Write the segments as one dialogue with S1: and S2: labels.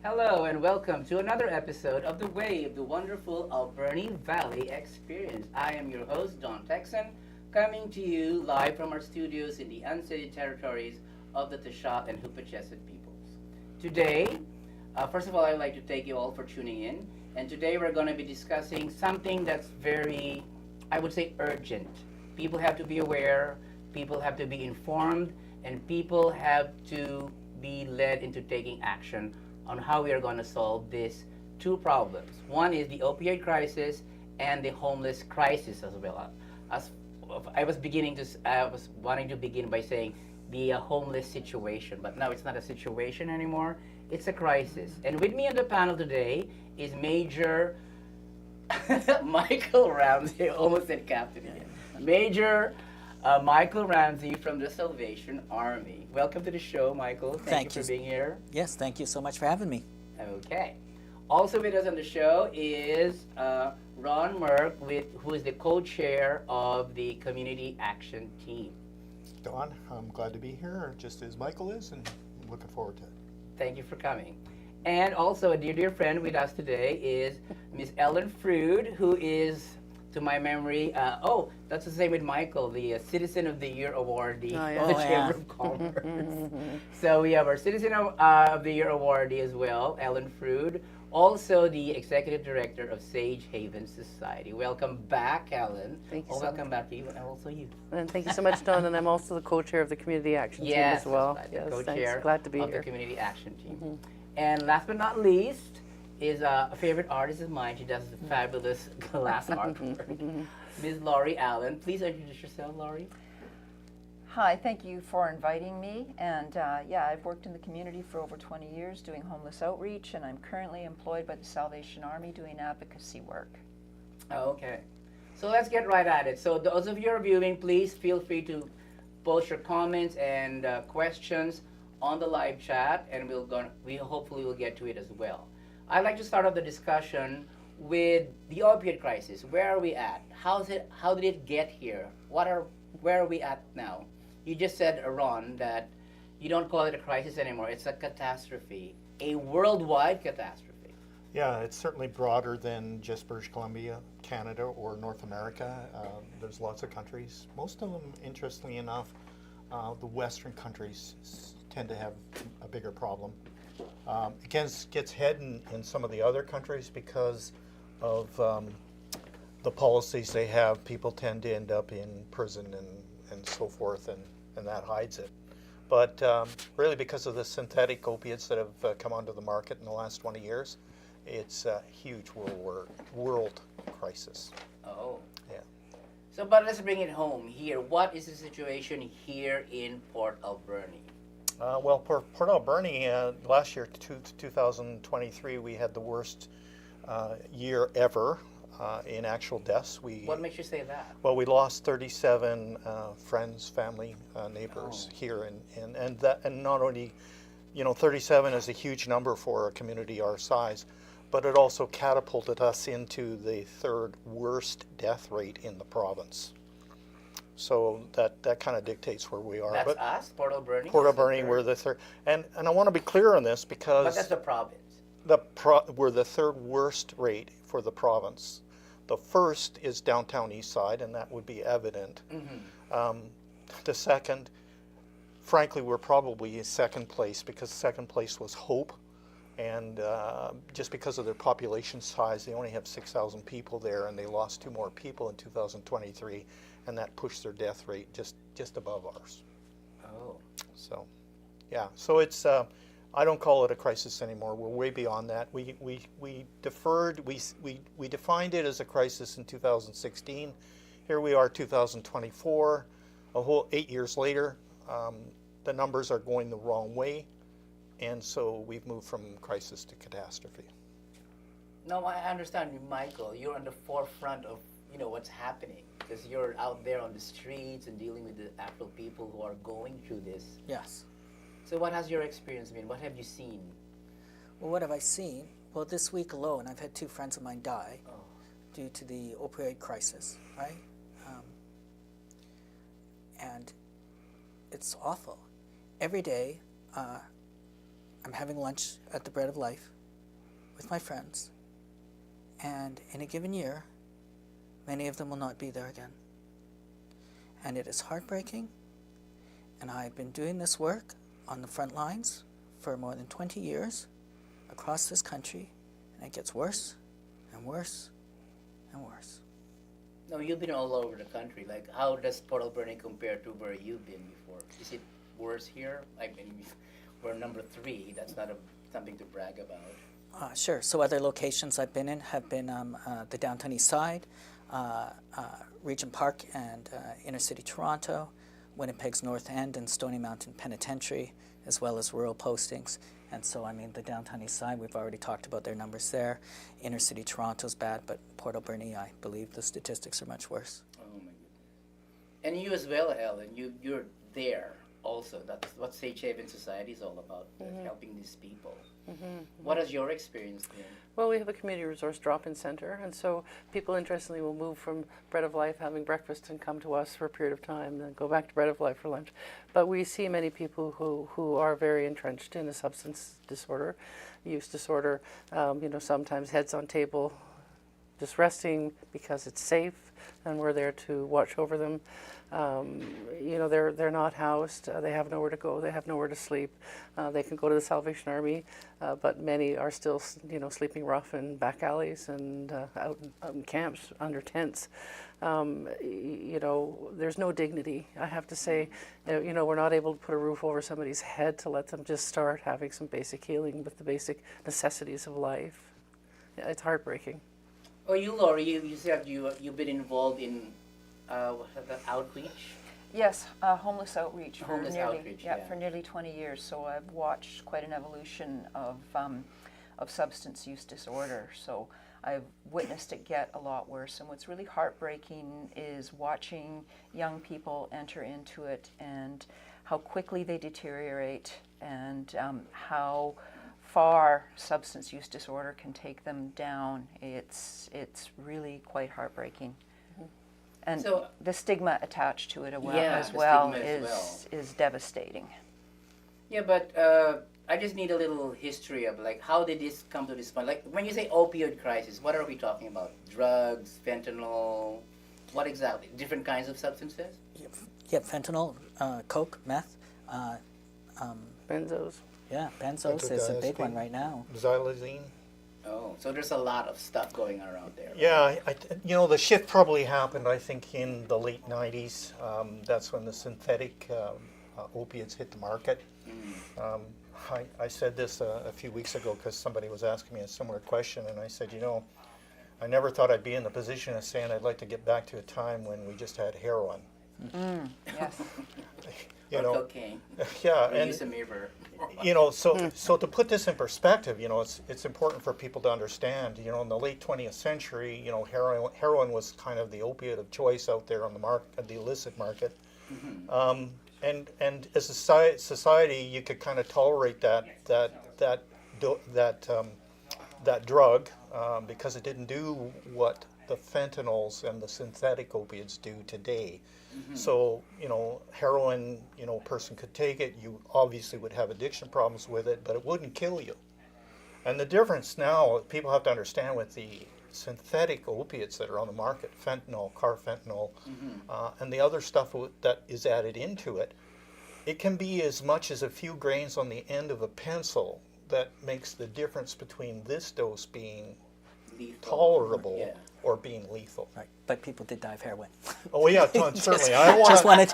S1: Hello and welcome to another episode of The Wave, the wonderful Alberni Valley Experience. I am your host, Don Texan, coming to you live from our studios in the unceded territories of the Taşat and Hupachesed peoples. Today, first of all, I'd like to thank you all for tuning in. And today we're going to be discussing something that's very, I would say, urgent. People have to be aware, people have to be informed, and people have to be led into taking action on how we are going to solve these two problems. One is the opioid crisis and the homeless crisis as well. As I was wanting to begin by saying the homeless situation, but now it's not a situation anymore. It's a crisis. And with me on the panel today is Major Michael Ramsey. Almost said Captain again. Major Michael Ramsey from the Salvation Army. Welcome to the show, Michael. Thank you for being here.
S2: Yes, thank you so much for having me.
S1: Okay. Also with us on the show is Ron Merck, who is the co-chair of the Community Action Team.
S3: Don, I'm glad to be here, just as Michael is, and I'm looking forward to it.
S1: Thank you for coming. And also a dear friend with us today is Miss Ellen Frood, who is, to my memory, that's the same with Michael, the Citizen of the Year awardee of the Chamber of Commerce. So we have our Citizen of the Year awardee as well, Ellen Frood, also the Executive Director of Sage Haven Society. Welcome back, Ellen.
S4: Thank you.
S1: Welcome back to you, and also you.
S4: And thank you so much, Don. And I'm also the co-chair of the Community Action Team as well.
S1: Right,
S4: Yes,
S1: co-chair
S4: thanks. Glad to be
S1: of
S4: here.
S1: the Community Action Team. And last but not least is a favorite artist of mine. She does fabulous glass artwork. Ms. Laurie Allen. Please introduce yourself, Laurie.
S5: Hi, thank you for inviting me. And I've worked in the community for over 20 years doing homeless outreach, and I'm currently employed by the Salvation Army doing advocacy work.
S1: Okay. So let's get right at it. So those of you who are viewing, please feel free to post your comments and questions on the live chat, and we hopefully will get to it as well. I'd like to start off the discussion with the opioid crisis. Where are we at? How did it get here? Where are we at now? You just said, Ron, that you don't call it a crisis anymore. It's a catastrophe, a worldwide catastrophe.
S3: Yeah, it's certainly broader than just British Columbia, Canada, or North America. There's lots of countries. Most of them, interestingly enough, the Western countries tend to have a bigger problem. It gets head in some of the other countries because of the policies they have. People tend to end up in prison and so forth, and that hides it. But really, because of the synthetic opiates that have come onto the market in the last 20 years, it's a huge world crisis.
S1: Oh.
S3: Yeah.
S1: So, but let's bring it home here. What is the situation here in Port Alberni?
S3: Well, Port Alberni, last year, 2023, we had the worst year ever in actual deaths.
S1: What makes you say that?
S3: Well, we lost 37 friends, family, neighbors here, and not only, 37 is a huge number for a community our size, but it also catapulted us into the third worst death rate in the province. So that kind of dictates where we are.
S1: That's us, Port Alberni?
S3: Port Alberni, we're the third. And I want to be clear on this because...
S1: But that's the province.
S3: We're the third worst rate for the province. The first is downtown East Side, and that would be evident. Mm-hmm. The second, frankly, we're probably in second place because second place was Hope. And just because of their population size, they only have 6,000 people there, and they lost 2 more people in 2023, and that pushed their death rate just above ours.
S1: Oh.
S3: So, yeah. So it's I don't call it a crisis anymore. We're way beyond that. We deferred. We defined it as a crisis in 2016. Here we are, 2024, a whole 8 years later. The numbers are going the wrong way. And so we've moved from crisis to catastrophe.
S1: No, I understand, Michael. You're on the forefront of what's happening because you're out there on the streets and dealing with the actual people who are going through this.
S2: Yes.
S1: So what has your experience been? What have you seen?
S2: Well, what have I seen? Well, this week alone, I've had 2 friends of mine die due to the opioid crisis, right? And it's awful. Every day, I'm having lunch at the Bread of Life with my friends, and in a given year, many of them will not be there again. And it is heartbreaking, and I've been doing this work on the front lines for more than 20 years across this country, and it gets worse and worse and worse.
S1: No, you've been all over the country. Like, how does Port Alberni compare to where you've been before? Is it worse here? I mean, we're number 3. That's not something to brag about.
S2: Sure. So other locations I've been in have been the Downtown East Side, Regent Park and Inner City Toronto, Winnipeg's North End and Stony Mountain Penitentiary, as well as rural postings. And so, I mean, the Downtown East Side, we've already talked about their numbers there. Inner City Toronto's bad, but Port Alberni, I believe the statistics are much worse.
S1: Oh my goodness. And you as well, Ellen, you're there also. That's what Sage Haven Society is all about, helping these people. What has your experience been?
S4: Well, we have a community resource drop-in center, and so people interestingly will move from Bread of Life having breakfast and come to us for a period of time, then go back to Bread of Life for lunch. But we see many people who are very entrenched in a substance disorder, use disorder, sometimes heads on table, just resting because it's safe, and we're there to watch over them. They're not housed. They have nowhere to go. They have nowhere to sleep. They can go to the Salvation Army, but many are still, sleeping rough in back alleys and out in camps under tents. There's no dignity. I have to say, we're not able to put a roof over somebody's head to let them just start having some basic healing with the basic necessities of life. It's heartbreaking.
S1: Oh, you, Laurie, you said you've been involved in the outreach?
S5: Yes, homeless outreach.
S1: Homeless outreach, yeah.
S5: For nearly 20 years. So I've watched quite an evolution of substance use disorder. So I've witnessed it get a lot worse. And what's really heartbreaking is watching young people enter into it and how quickly they deteriorate and how far substance use disorder can take them down. It's really quite heartbreaking. And
S1: So-
S5: the stigma attached to it
S1: Yeah,
S5: as
S1: the
S5: well
S1: stigma as
S5: is devastating.
S1: Yeah, but I just need a little history of how did this come to this point? Like when you say opioid crisis, what are we talking about? Drugs, fentanyl, what exactly? Different kinds of substances?
S2: Yeah, fentanyl, coke, meth.
S4: Benzos.
S2: Yeah, benzos is a big one right now.
S3: Xylazine.
S1: Oh, so there's a lot of stuff going around there.
S3: Yeah, the shift probably happened, I think, in the late 90s. That's when the synthetic opiates hit the market. I said this a few weeks ago because somebody was asking me a similar question, and I said, I never thought I'd be in the position of saying I'd like to get back to a time when we just had heroin.
S5: Yes.
S1: Or cocaine.
S3: Yeah,
S1: Or
S3: and
S1: use a mirror.
S3: so to put this in perspective, it's important for people to understand. In the late 20th century, heroin was kind of the opiate of choice out there on the market, the illicit market. And as a society, you could kind of tolerate that drug because it didn't do what the fentanyls and the synthetic opiates do today. So, heroin, a person could take it. You obviously would have addiction problems with it, but it wouldn't kill you. And the difference now, people have to understand with the synthetic opiates that are on the market, fentanyl, carfentanil, and the other stuff that is added into it, it can be as much as a few grains on the end of a pencil that makes the difference between this dose being
S1: Lethal.
S3: tolerable
S1: Yeah.
S3: or being lethal.
S2: Right, but people did die of heroin.
S3: Oh yeah, certainly. I don't want
S2: Just
S3: to.
S2: wanted.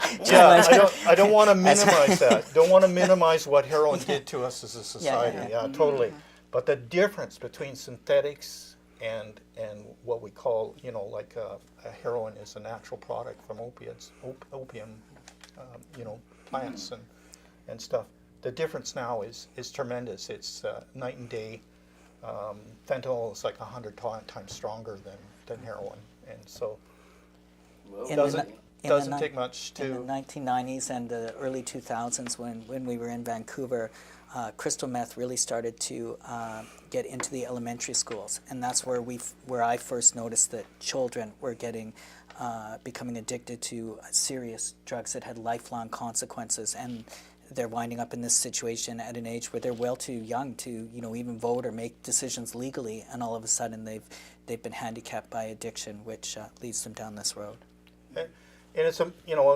S3: I don't want to minimize that. Don't want to minimize what heroin did to us as a society.
S2: yeah.
S3: Totally. But the difference between synthetics and what we call, a heroin is a natural product from opiates, opium, plants and stuff. The difference now is tremendous. It's night and day. Fentanyl is like 100 times stronger than heroin, and so
S1: Whoa.
S2: In
S3: doesn't
S2: the
S3: take much
S2: In
S3: to.
S2: the 1990s and the early 2000s, when we were in Vancouver, crystal meth really started to get into the elementary schools, and that's where I first noticed that children were becoming addicted to serious drugs that had lifelong consequences, and they're winding up in this situation at an age where they're well too young to, even vote or make decisions legally, and all of a sudden they've been handicapped by addiction, which leads them down this road.
S3: And it's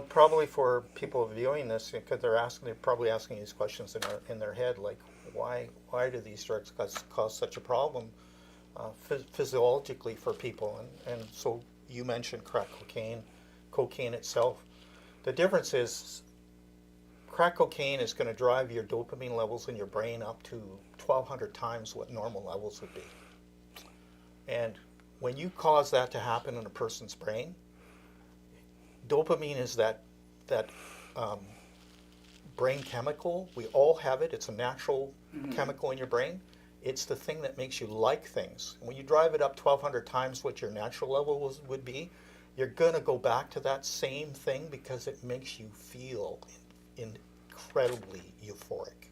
S3: probably for people viewing this, because they're probably asking these questions in their head, like why do these drugs cause such a problem physiologically for people? And so you mentioned crack cocaine itself. The difference is crack cocaine is going to drive your dopamine levels in your brain up to 1,200 times what normal levels would be. And when you cause that to happen in a person's brain, dopamine is that brain chemical. We all have it. It's a natural chemical in your brain. It's the thing that makes you like things. When you drive it up 1,200 times what your natural level would be, you're going to go back to that same thing because it makes you feel incredibly euphoric.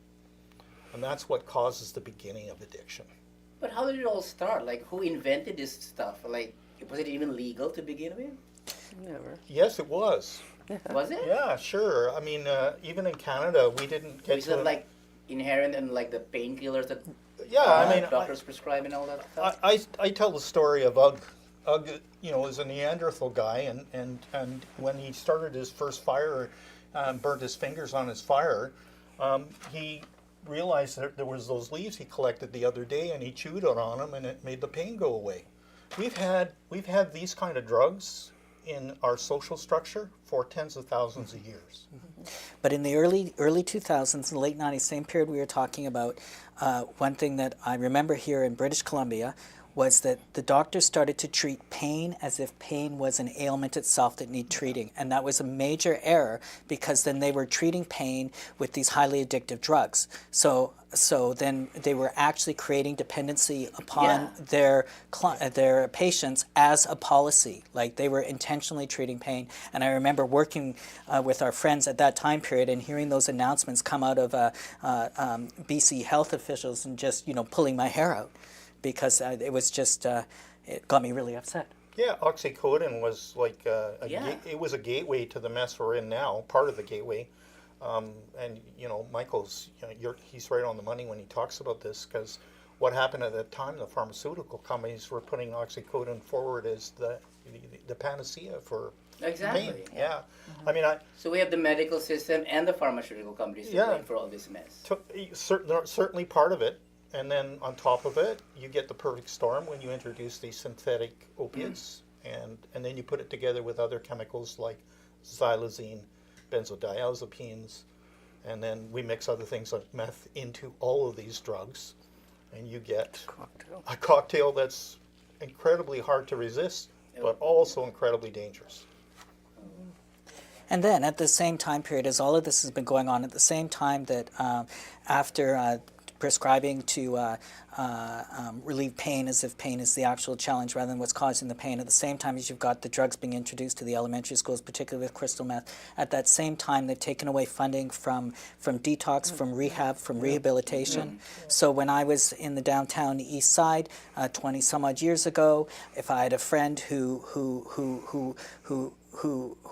S3: And that's what causes the beginning of addiction.
S1: But how did it all start? Like, who invented this stuff? Like, was it even legal to begin with?
S4: Never.
S3: Yes, it was.
S1: Was it?
S3: Yeah, sure. I mean, even in Canada, we didn't get
S1: Was it like inherent in like the painkillers that doctors prescribe and all that stuff?
S3: I tell the story of Ugg. Ugg, is a Neanderthal guy, and when he started his first fire, burnt his fingers on his fire, he realized that there was those leaves he collected the other day, and he chewed on them, and it made the pain go away. We've had these kind of drugs in our social structure for tens of thousands of years.
S2: But in the early 2000s, in the late 90s, same period we were talking about, one thing that I remember here in British Columbia was that the doctors started to treat pain as if pain was an ailment itself that needed treating. And that was a major error, because then they were treating pain with these highly addictive drugs. So then they were actually creating dependency upon their patients as a policy. Like, they were intentionally treating pain. And I remember working with our friends at that time period and hearing those announcements come out of BC health officials and just, pulling my hair out, because it was just, it got me really upset.
S3: Yeah, oxycodone was like it was a gateway to the mess we're in now, part of the gateway. And Michael's, he's right on the money when he talks about this, because what happened at that time, the pharmaceutical companies were putting oxycodone forward as the panacea for pain. Yeah, I mean,
S1: so we have the medical system and the pharmaceutical companies to blame for all this mess.
S3: Certainly part of it. And then on top of it, you get the perfect storm when you introduce these synthetic opiates, and then you put it together with other chemicals like xylazine, benzodiazepines, and then we mix other things like meth into all of these drugs, and you get a cocktail that's incredibly hard to resist, but also incredibly dangerous.
S2: And then at the same time period, as all of this has been going on, at the same time that after prescribing to relieve pain as if pain is the actual challenge rather than what's causing the pain. At the same time as you've got the drugs being introduced to the elementary schools, particularly with crystal meth, at that same time they've taken away funding from detox, from rehab, from rehabilitation. So when I was in the downtown east side 20 some odd years ago, if I had a friend who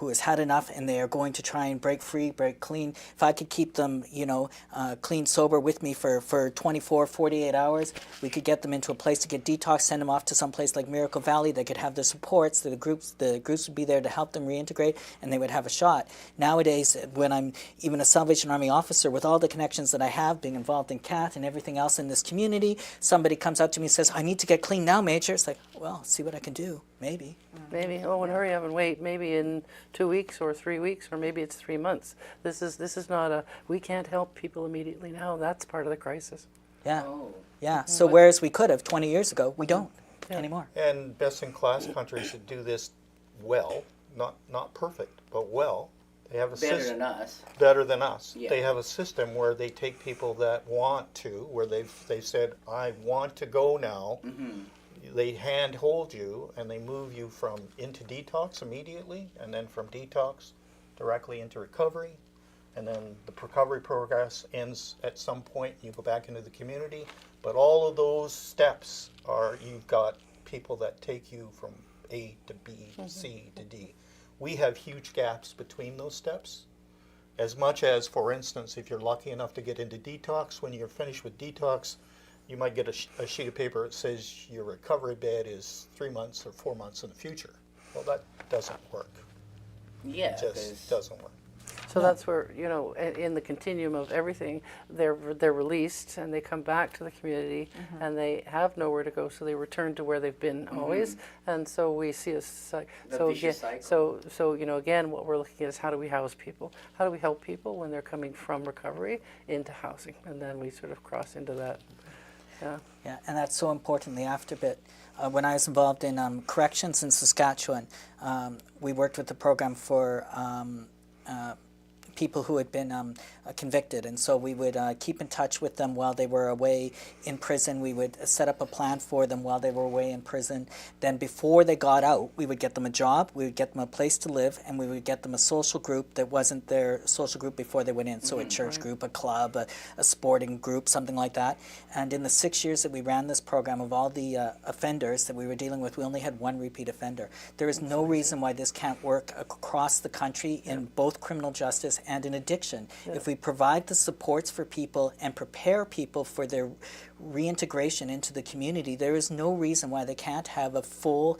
S2: has had enough and they are going to try and break free, break clean, if I could keep them, clean, sober with me for 24, 48 hours, we could get them into a place to get detox, send them off to some place like Miracle Valley. They could have the supports, the groups would be there to help them reintegrate, and they would have a shot. Nowadays, when I'm even a Salvation Army officer, with all the connections that I have, being involved in CAT and everything else in this community, somebody comes up to me and says, I need to get clean now, Major. It's like, well, see what I can do, maybe.
S4: Maybe. Oh, and hurry up and wait. Maybe in 2 weeks or 3 weeks, or maybe it's 3 months. This is not we can't help people immediately now. That's part of the crisis.
S2: Yeah. Yeah. So whereas we could have 20 years ago, we don't anymore.
S3: And best-in-class countries that do this well, not perfect, but well. They have a system better than us. Yeah. They have a system where they take people that want to, where they've said, I want to go now. Mm-hmm. They handhold you and they move you into detox immediately, and then from detox directly into recovery, and then the recovery progress ends at some point. You go back into the community, but all of those steps you've got people that take you from A to B, C to D. We have huge gaps between those steps, As much as, for instance, if you're lucky enough to get into detox, when you're finished with detox, you might get a sheet of paper that says your recovery bed is 3 months or 4 months in the future. Well, that doesn't work.
S1: Yeah,
S3: It just doesn't work.
S4: So that's where, you know, in the continuum of everything, they're released and they come back to the community and they have nowhere to go, so they return to where they've been always. And so we see a
S1: vicious cycle.
S4: so you know, again, what we're looking at is how do we house people? How do we help people when they're coming from recovery into housing? And then we sort of cross into that. Yeah.
S2: Yeah, and that's so important, the after bit. When I was involved in corrections in Saskatchewan, we worked with the program for people who had been convicted, and so we would keep in touch with them while they were away in prison. We would set up a plan for them while they were away in prison. Then before they got out, we would get them a job, we would get them a place to live, and we would get them a social group that wasn't their social group before they went in. So a church group, a club, a sporting group, something like that. And in the 6 years that we ran this program, of all the offenders that we were dealing with, we only had one repeat offender. There is no reason why this can't work across the country in both criminal justice and in addiction. If we provide the supports for people and prepare people for their reintegration into the community, there is no reason why they can't have a full,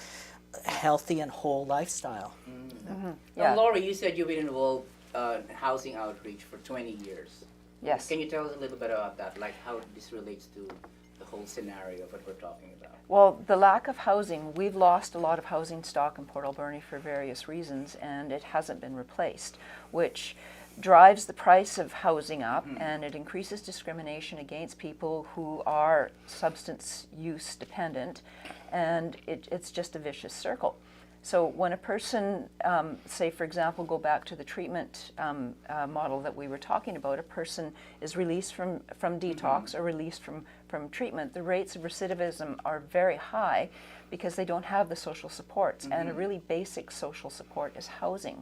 S2: healthy and whole lifestyle.
S5: Yeah.
S1: Now, Lori, you said you've been involved housing outreach for 20 years.
S5: Yes.
S1: Can you tell us a little bit about that, like how this relates to the whole scenario of what we're talking about?
S5: Well, the lack of housing, we've lost a lot of housing stock in Port Alberni for various reasons, and it hasn't been replaced, which drives the price of housing up, and it increases discrimination against people who are substance use dependent, and it's just a vicious circle. So when a person, say for example, go back to the treatment model that we were talking about, a person is released from detox or released from treatment, the rates of recidivism are very high because they don't have the social supports, and a really basic social support is housing.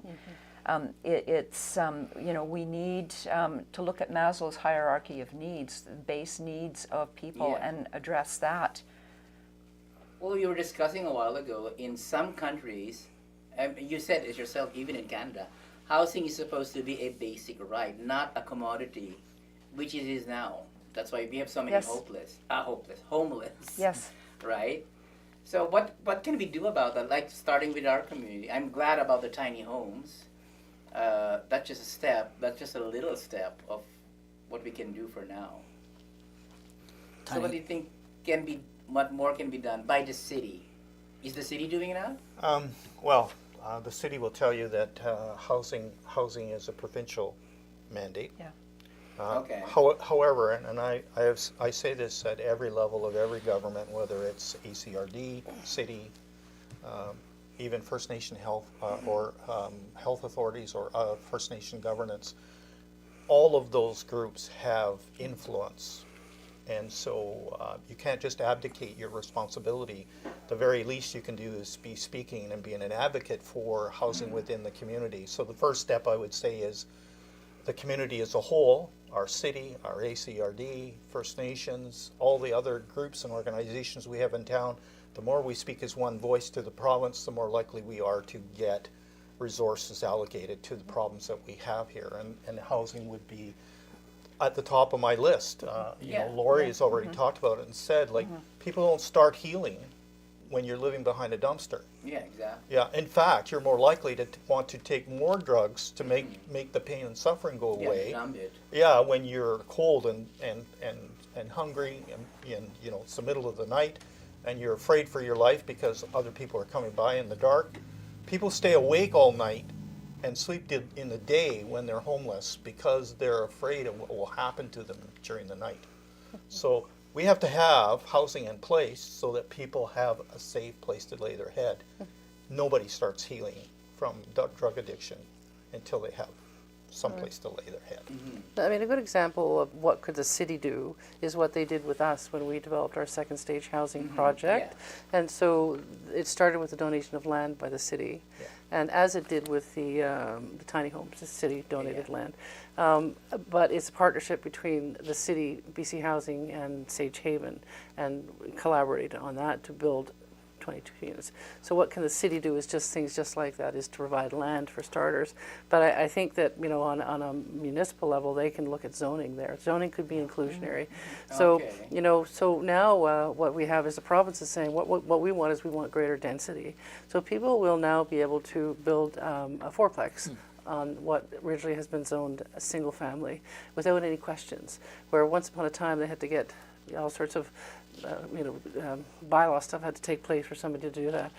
S5: You know, we need to look at Maslow's hierarchy of needs, the base needs of people, and address that.
S1: Well, you were discussing a while ago, in some countries, you said it yourself, even in Canada, housing is supposed to be a basic right, not a commodity, which it is now. That's why we have so many homeless.
S5: Yes.
S1: Right? So what can we do about that? Like starting with our community. I'm glad about the tiny homes. That's just a step. That's just a little step of what we can do for now. So what do you think what more can be done by the city? Is the city doing it now?
S3: Well, the city will tell you that housing is a provincial mandate.
S5: Yeah.
S1: Okay.
S3: However, and I say this at every level of every government, whether it's ACRD, city, even First Nation health or health authorities or First Nation governance, all of those groups have influence. And so you can't just abdicate your responsibility. The very least you can do is be speaking and being an advocate for housing within the community. So the first step I would say is the community as a whole, our city, our ACRD, First Nations, all the other groups and organizations we have in town, the more we speak as one voice to the province, the more likely we are to get resources allocated to the problems that we have here. And housing would be at the top of my list. You know, Lori has already talked about it and said, like, people don't start healing when you're living behind a dumpster.
S1: Yeah, exactly.
S3: Yeah, in fact, you're more likely to want to take more drugs to make the pain and suffering go away.
S1: Numb it.
S3: Yeah, when you're cold and hungry and you know, it's the middle of the night and you're afraid for your life because other people are coming by in the dark. People stay awake all night and sleep in the day when they're homeless because they're afraid of what will happen to them during the night. So we have to have housing in place so that people have a safe place to lay their head. Nobody starts healing from drug addiction until they have someplace to lay their head.
S4: I mean, a good example of what could the city do is what they did with us when we developed our second stage housing project. And so it started with the donation of land by the city. And as it did with the tiny homes, the city donated land. But it's a partnership between the city, BC Housing, and Sage Haven, and collaborated on that to build 22 units. So what can the city do is just things just like that, is to provide land for starters. But I think that, you know, on a municipal level, they can look at zoning there. Zoning could be inclusionary. So,
S1: Okay.
S4: you know, so now what we have is the province is saying what we want is we want greater density. So people will now be able to build a fourplex on what originally has been zoned a single family without any questions, where once upon a time they had to get all sorts of bylaw stuff had to take place for somebody to do that.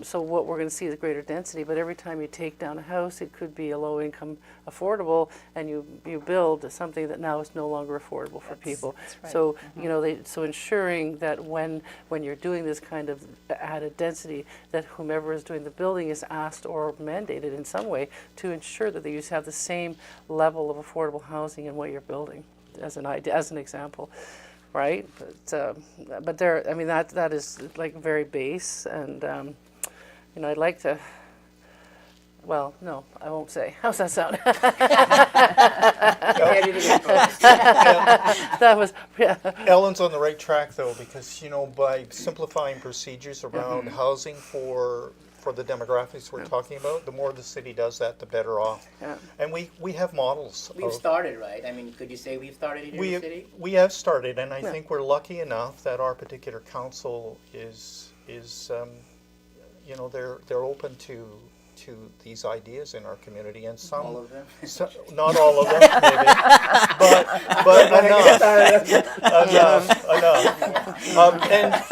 S4: So what we're going to see is greater density, but every time you take down a house, it could be a low-income affordable, and you build something that now is no longer affordable for people.
S5: That's right.
S4: So you know, so ensuring that when you're doing this kind of added density, that whomever is doing the building is asked or mandated in some way to ensure that you have the same level of affordable housing in what you're building, as an idea, as an example. Right, but there. I mean, that is like very base, and you know, I'd like to. Well, no, I won't say. How's that sound? That was. Yeah.
S3: Ellen's on the right track though, because you know, by simplifying procedures around housing for the demographics we're talking about, the more the city does that, the better off.
S4: Yeah.
S3: And we have models.
S1: We've started, right? I mean, could you say we've started in the city?
S3: We have started, and I think we're lucky enough that our particular council is you know, they're open to these ideas in our community, and some
S1: All of them?
S3: not all of them maybe, but enough.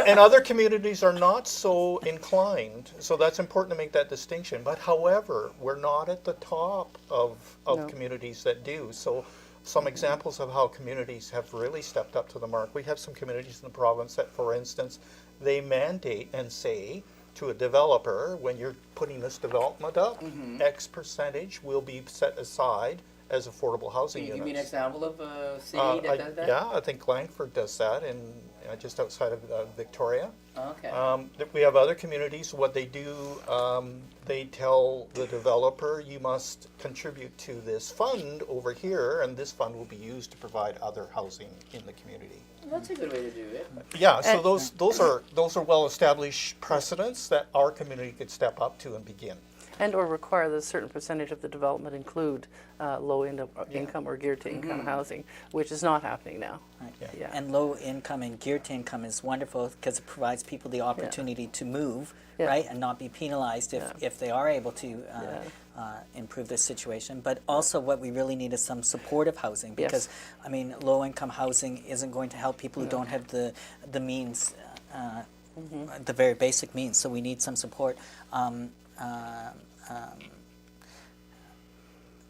S3: And other communities are not so inclined, so that's important to make that distinction. But however, we're not at the top of
S4: No.
S3: communities that do. So some examples of how communities have really stepped up to the mark. We have some communities in the province that, for instance, they mandate and say to a developer, when you're putting this development up, X percentage will be set aside as affordable housing
S1: Can you
S3: units.
S1: give me an example of a city that does that?
S3: Yeah, I think Langford does that, in just outside of Victoria.
S1: Okay.
S3: We have other communities. What they do, they tell the developer, you must contribute to this fund over here, and this fund will be used to provide other housing in the community.
S1: That's a good way to do it.
S3: Yeah, so those are well-established precedents that our community could step up to and begin.
S4: And or require that a certain percentage of the development include low income or geared to income housing, which is not happening now.
S2: Right.
S4: Yeah.
S2: And low income and geared to income is wonderful because it provides people the opportunity to move,
S4: Yeah.
S2: right, and not be penalized if they are able to improve their situation. But also what we really need is some supportive housing, because, I mean, low income housing isn't going to help people who don't have the means, the very basic means. So we need some support.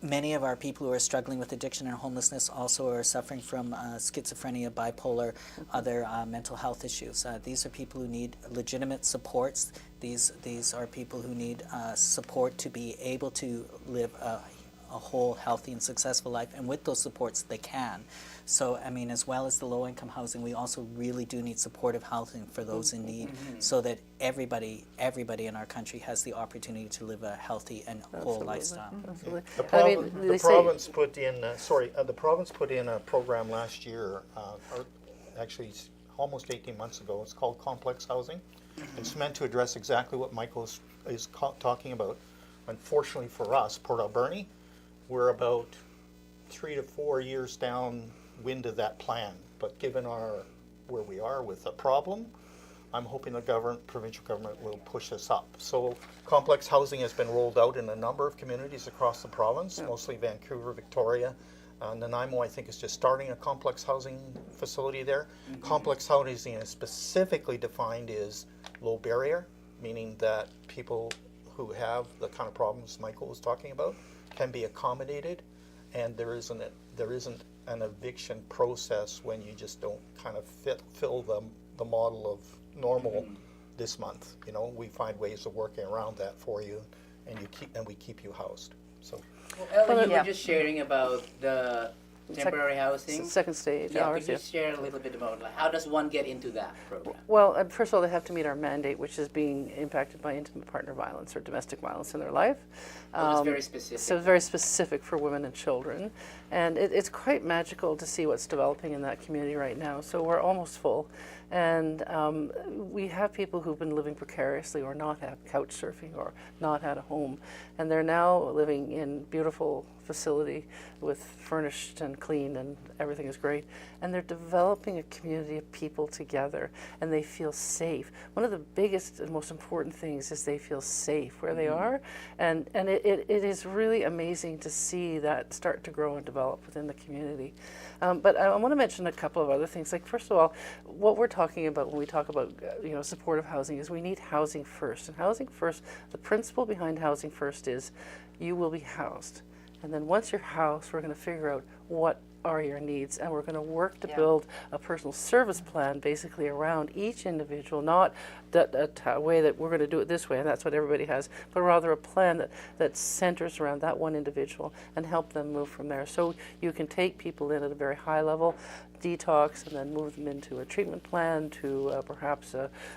S2: Many of our people who are struggling with addiction and homelessness also are suffering from schizophrenia, bipolar, other mental health issues. These are people who need legitimate supports. These are people who need support to be able to live a whole, healthy, and successful life. And with those supports, they can. So, I mean, as well as the low-income housing, we also really do need supportive housing for those in need, so that everybody in our country has the opportunity to live a healthy and whole lifestyle.
S4: Absolutely.
S3: The,
S4: they say-
S3: province put in, the province put in a program last year, or actually almost 18 months ago. It's called complex housing. It's meant to address exactly what Michael is talking about. Unfortunately for us, Port Alberni, we're about 3 to 4 years downwind of that plan. But given where we are with the problem, I'm hoping the provincial government will push us up. So complex housing has been rolled out in a number of communities across the province, mostly Vancouver, Victoria. Nanaimo, I think, is just starting a complex housing facility there. Complex housing is specifically defined as low barrier, meaning that people who have the kind of problems Michael was talking about can be accommodated, and there isn't an eviction process when you just don't kind of fill the model of normal this month. You know, we find ways of working around that for you, and we keep you housed. So.
S1: Well, Ellen, you were just sharing about the temporary housing.
S4: Second stage
S1: Yeah,
S4: hours,
S1: could you share a little bit about how does one get into that program?
S4: Well, first of all, they have to meet our mandate, which is being impacted by intimate partner violence or domestic violence in their life.
S1: It's very specific.
S4: So it's very specific for women and children. And it's quite magical to see what's developing in that community right now. So we're almost full. And we have people who've been living precariously or not had couch surfing or not had a home. And they're now living in beautiful facility with furnished and clean and everything is great. And they're developing a community of people together and they feel safe. One of the biggest and most important things is they feel safe where they are. And it is really amazing to see that start to grow and develop within the community. But I want to mention a couple of other things. Like, first of all, what we're talking about when we talk about supportive housing is we need housing first. And housing first, the principle behind housing first is you will be housed. And then once you're housed, we're going to figure out what are your needs, and we're going to work to build a personal service plan basically around each individual, not a way that we're going to do it this way and that's what everybody has, but rather a plan that centers around that one individual and help them move from there. So you can take people in at a very high level, detox, and then move them into a treatment plan to perhaps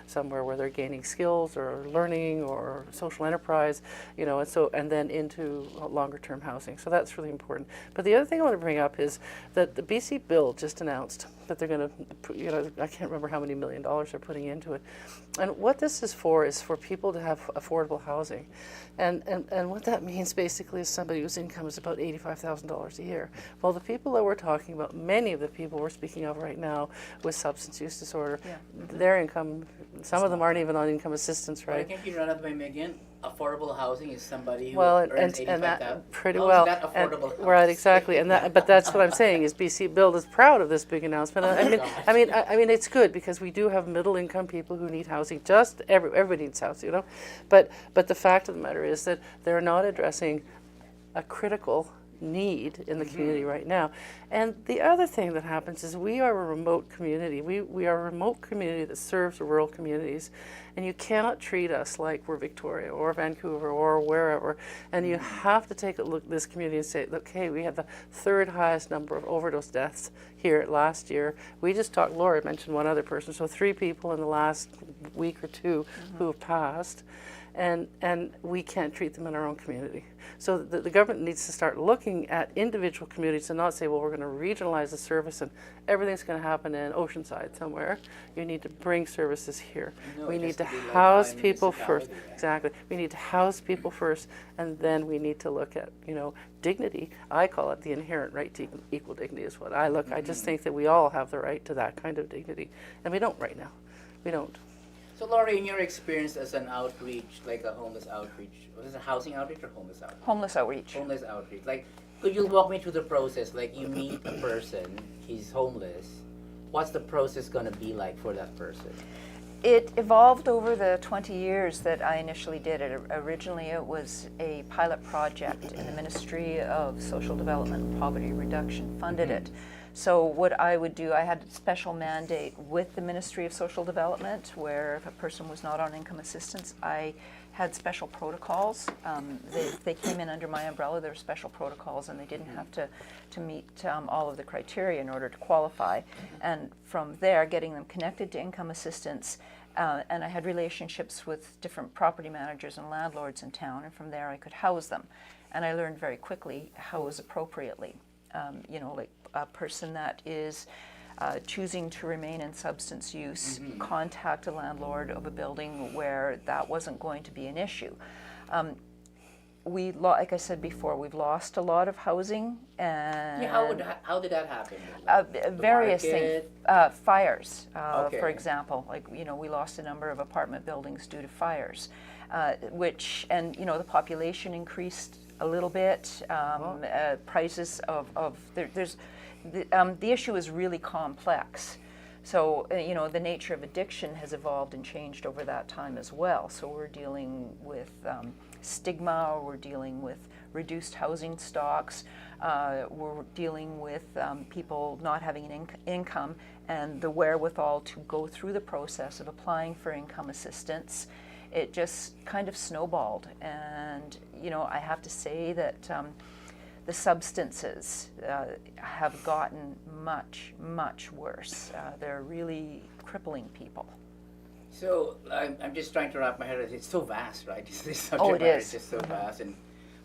S4: somewhere where they're gaining skills or learning or social enterprise, and then into longer term housing. So that's really important. But the other thing I want to bring up is that the BC bill just announced that they're going to, I can't remember how many $1 million they're putting into it. And what this is for people to have affordable housing. And what that means basically is somebody whose income is about $85,000 a year. Well, the people that we're talking about, many of the people we're speaking of right now with substance use disorder, their income, some of them aren't even on income assistance, right?
S1: Why can't you run up by Megan? Affordable housing is somebody who
S4: and
S1: earns $85,000.
S4: that pretty
S1: How
S4: well,
S1: is that affordable housing?
S4: right? Exactly, but that's what I'm saying is BC Build is proud of this big announcement. I mean, it's good because we do have middle income people who need housing. Just everybody needs housing, But the fact of the matter is that they're not addressing a critical need in the community right now. And the other thing that happens is we are a remote community. We are a remote community that serves rural communities, and you cannot treat us like we're Victoria or Vancouver or wherever. And you have to take a look at this community and say, look, hey, we have the third highest number of overdose deaths here last year. We just talked, Laura mentioned one other person, so 3 people in the last week or 2 who have passed. And we can't treat them in our own community. So the government needs to start looking at individual communities and not say, well, we're going to regionalize the service and everything's going to happen in Oceanside somewhere. You need to bring services here.
S1: No,
S4: we
S1: it
S4: need
S1: has
S4: to
S1: to be like
S4: house
S1: by
S4: people first.
S1: municipality,
S4: Exactly. We need to house people first, and then we need to look at, dignity. I call it the inherent right to equal dignity is what I look. I just think that we all have the right to that kind of dignity, and we don't right now. We don't.
S1: So, Laurie, in your experience as an outreach, like a homeless outreach, was it a housing outreach or homeless outreach?
S5: Homeless outreach.
S1: Homeless outreach. Like, could you walk me through the process? Like, you meet a person, he's homeless. What's the process going to be like for that person?
S5: It evolved over the 20 years that I initially did it. Originally, it was a pilot project, and the Ministry of Social Development and Poverty Reduction funded it. So what I would do, I had a special mandate with the Ministry of Social Development where if a person was not on income assistance, I had special protocols. They came in under my umbrella. There were special protocols and they didn't have to meet all of the criteria in order to qualify. And from there, getting them connected to income assistance. And I had relationships with different property managers and landlords in town, and from there I could house them. And I learned very quickly house appropriately. Like a person that is choosing to remain in substance use, contact a landlord of a building where that wasn't going to be an issue. Like I said before, we've lost a lot of housing. And
S1: how did that happen?
S5: Various things. Fires,
S1: Okay.
S5: for example. Like, we lost a number of apartment buildings due to fires, the population increased a little bit. Prices the issue is really complex. So, the nature of addiction has evolved and changed over that time as well. So we're dealing with stigma, we're dealing with reduced housing stocks, we're dealing with people not having an income and the wherewithal to go through the process of applying for income assistance. It just kind of snowballed, and I have to say that the substances have gotten much, much worse. They're really crippling people.
S1: So I'm just trying to wrap my head around it. It's so vast, right? This subject
S5: It
S1: matter
S5: is.
S1: is just so vast, and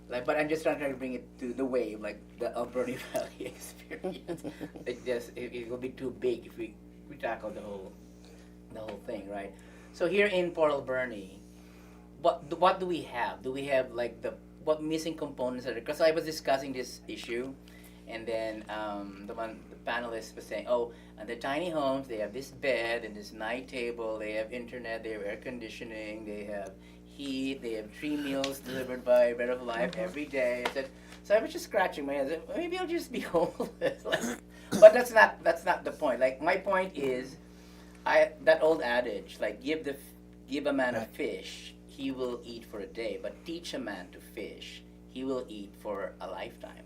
S1: but I'm just trying to bring it to the wave, like the Alberni Valley experience. It will be too big if we tackle the whole the whole thing, right? So here in Port Alberni, what do we have? Do we have like what missing components are there? Because I was discussing this issue, and then the panelist was saying, oh, and the tiny homes, they have this bed and this night table, they have internet, they have air conditioning, they have heat, they have 3 meals delivered by Bread of Life every day. I said, so I was just scratching my head. I said, maybe I'll just be homeless. But that's not the point. Like, my point is, that old adage, like, give a man a fish, he will eat for a day. But teach a man to fish, he will eat for a lifetime.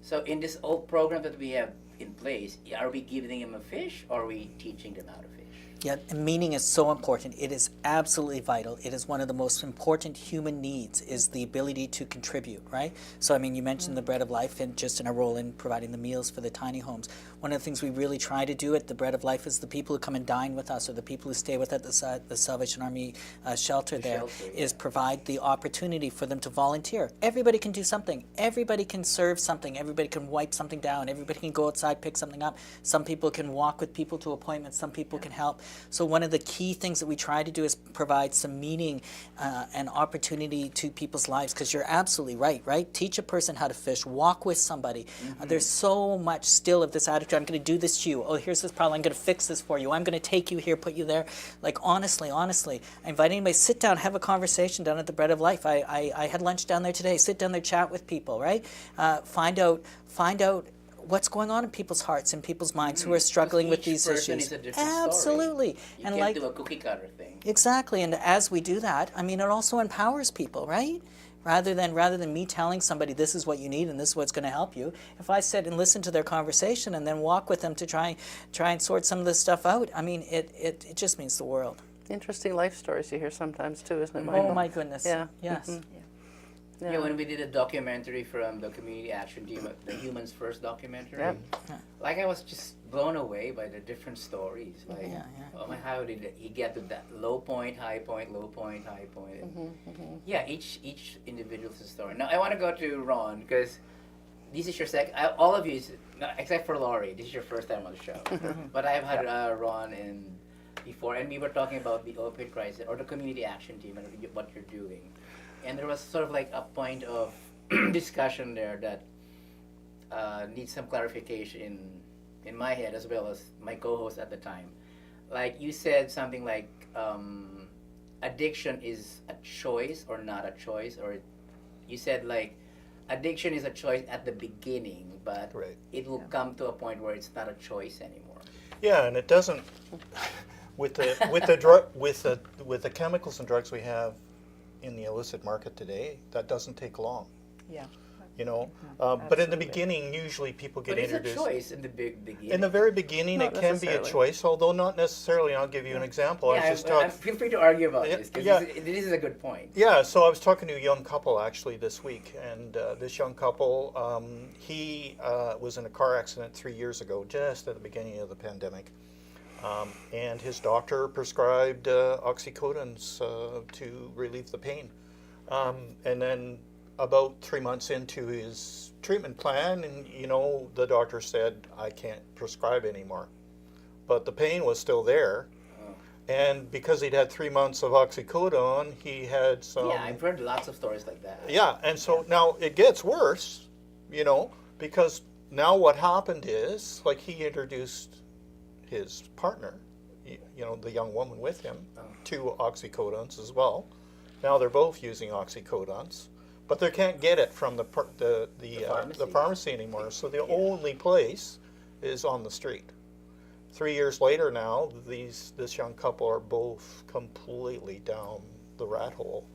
S1: So in this old program that we have in place, are we giving him a fish, or are we teaching them how to fish?
S2: Yeah, and meaning is so important. It is absolutely vital. It is one of the most important human needs, is the ability to contribute, right? So, I mean, you mentioned the Bread of Life and just in our role in providing the meals for the tiny homes. One of the things we really try to do at the Bread of Life is the people who come and dine with us, or the people who stay with us at the Salvation Army shelter is provide the opportunity for them to volunteer. Everybody can do something. Everybody can serve something. Everybody can wipe something down. Everybody can go outside, pick something up. Some people can walk with people to appointments. Some people can help. So one of the key things that we try to do is provide some meaning and opportunity to people's lives, because you're absolutely right? Teach a person how to fish, walk with somebody. There's so much still of this attitude, I'm going to do this to you. Oh, here's this problem, I'm going to fix this for you. I'm going to take you here, put you there. Like, honestly, I invite anybody, sit down, have a conversation down at the Bread of Life. I had lunch down there today. Sit down there, chat with people, right? Find out what's going on in people's hearts and people's minds who are struggling with these issues.
S1: Is a different
S2: Absolutely.
S1: Story. You
S2: and
S1: can't
S2: like
S1: do a cookie cutter thing.
S2: Exactly. And as we do that, I mean, it also empowers people, right? Rather than me telling somebody this is what you need and this is what's going to help you, if I sit and listen to their conversation and then walk with them to try and sort some of this stuff out, I mean, it just means the world.
S4: Interesting life stories you hear sometimes too, isn't it,
S2: Oh
S4: Michael?
S2: my goodness.
S4: Yeah.
S2: Yes.
S1: Yeah, when we did a documentary from the community action team, the Humans First documentary,
S4: Yep.
S1: like, I was just blown away by the different stories. Like,
S2: Yeah.
S1: oh my, how did he get to that low point, high point, low point, high point? Yeah, each individual's a story. Now I want to go to Ron, because this is your all of you, except for Laurie, this is your first time on the show. But I've had Ron in before, and we were talking about the opioid crisis or the community action team and what you're doing. And there was sort of like a point of discussion there that needs some clarification in my head, as well as my co-host at the time. Like, you said something like addiction is a choice or not a choice, or you said like addiction is a choice at the beginning, but it will come to a point where it's not a choice anymore.
S3: Yeah, and it doesn't with the chemicals and drugs we have in the illicit market today, that doesn't take long.
S5: Yeah.
S3: You know, but in the beginning, usually people get introduced.
S1: But it's a choice in the beginning.
S3: In the very beginning,
S4: Not
S3: it can be a
S4: necessarily.
S3: choice, although not necessarily. I'll give you an example. I was just
S1: feel free to argue about
S3: Yeah,
S1: this, because
S3: yeah.
S1: this is a good point.
S3: Yeah, so I was talking to a young couple actually this week, and this young couple, he was in a car accident 3 years ago, just at the beginning of the pandemic, and his doctor prescribed oxycodons to relieve the pain, and then about 3 months into his treatment plan, and the doctor said, I can't prescribe anymore, but the pain was still there. And because he'd had 3 months of oxycodone, he had some.
S1: Yeah, I've heard lots of stories like that.
S3: Yeah, and so now it gets worse, because now what happened is, like, he introduced his partner, the young woman with him, to oxycodones as well. Now they're both using oxycodones, but they can't get it from the pharmacy anymore. So the only place is on the street. 3 years later now, this young couple are both completely down the rat hole.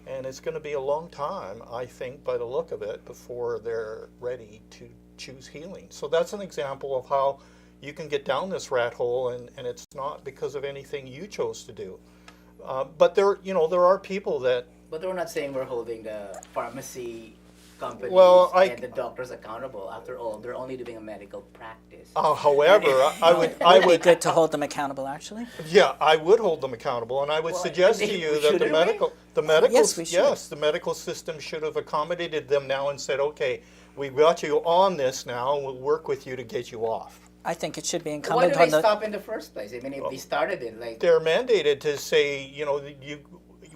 S3: And it's going to be a long time, I think, by the look of it, before they're ready to choose healing. So that's an example of how you can get down this rat hole, and it's not because of anything you chose to do. But there are people that...
S1: But we're not saying we're holding the pharmacy companies and the doctors accountable. After all, they're only doing a medical practice.
S3: However, I
S2: It would be good to hold them accountable, actually.
S3: Yeah, I would hold them accountable, and I would suggest to you that the medical system should have accommodated them now and said, okay, we've got you on this now, and we'll work with you to get you off.
S2: I think it should be
S1: Why
S2: incumbent
S1: do they
S2: on the.
S1: stop in the first place? I mean, if they started it, like,
S3: They're mandated to say, you know,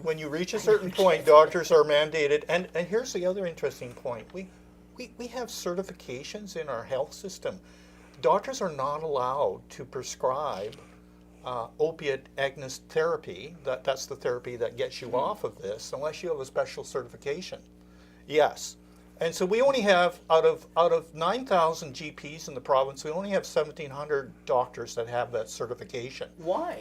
S3: when you reach a certain point, doctors are mandated. And here's the other interesting point. We have certifications in our health system. Doctors are not allowed to prescribe opiate agonist therapy. That's the therapy that gets you off of this, unless you have a special certification. Yes. And so we only have, out of 9,000 GPs in the province, we only have 1,700 doctors that have that certification.
S1: why?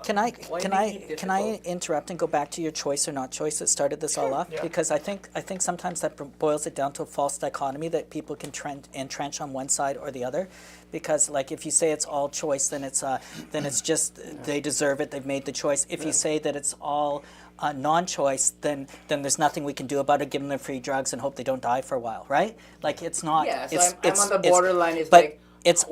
S2: Can I
S1: Why
S2: can
S1: make
S2: I
S1: it
S2: can I
S1: difficult?
S2: interrupt and go back to your choice or not choice that started this all off?
S3: Yeah.
S2: Because I think sometimes that boils it down to a false dichotomy that people can entrench on one side or the other. Because like if you say it's all choice, then it's just they deserve it. They've made the choice. If you say that it's all non-choice, then there's nothing we can do about it. Give them their free drugs and hope they don't die for a while, right? Like it's not.
S1: Yeah, so
S2: it's,
S1: I'm on the borderline. It's
S2: but
S1: like,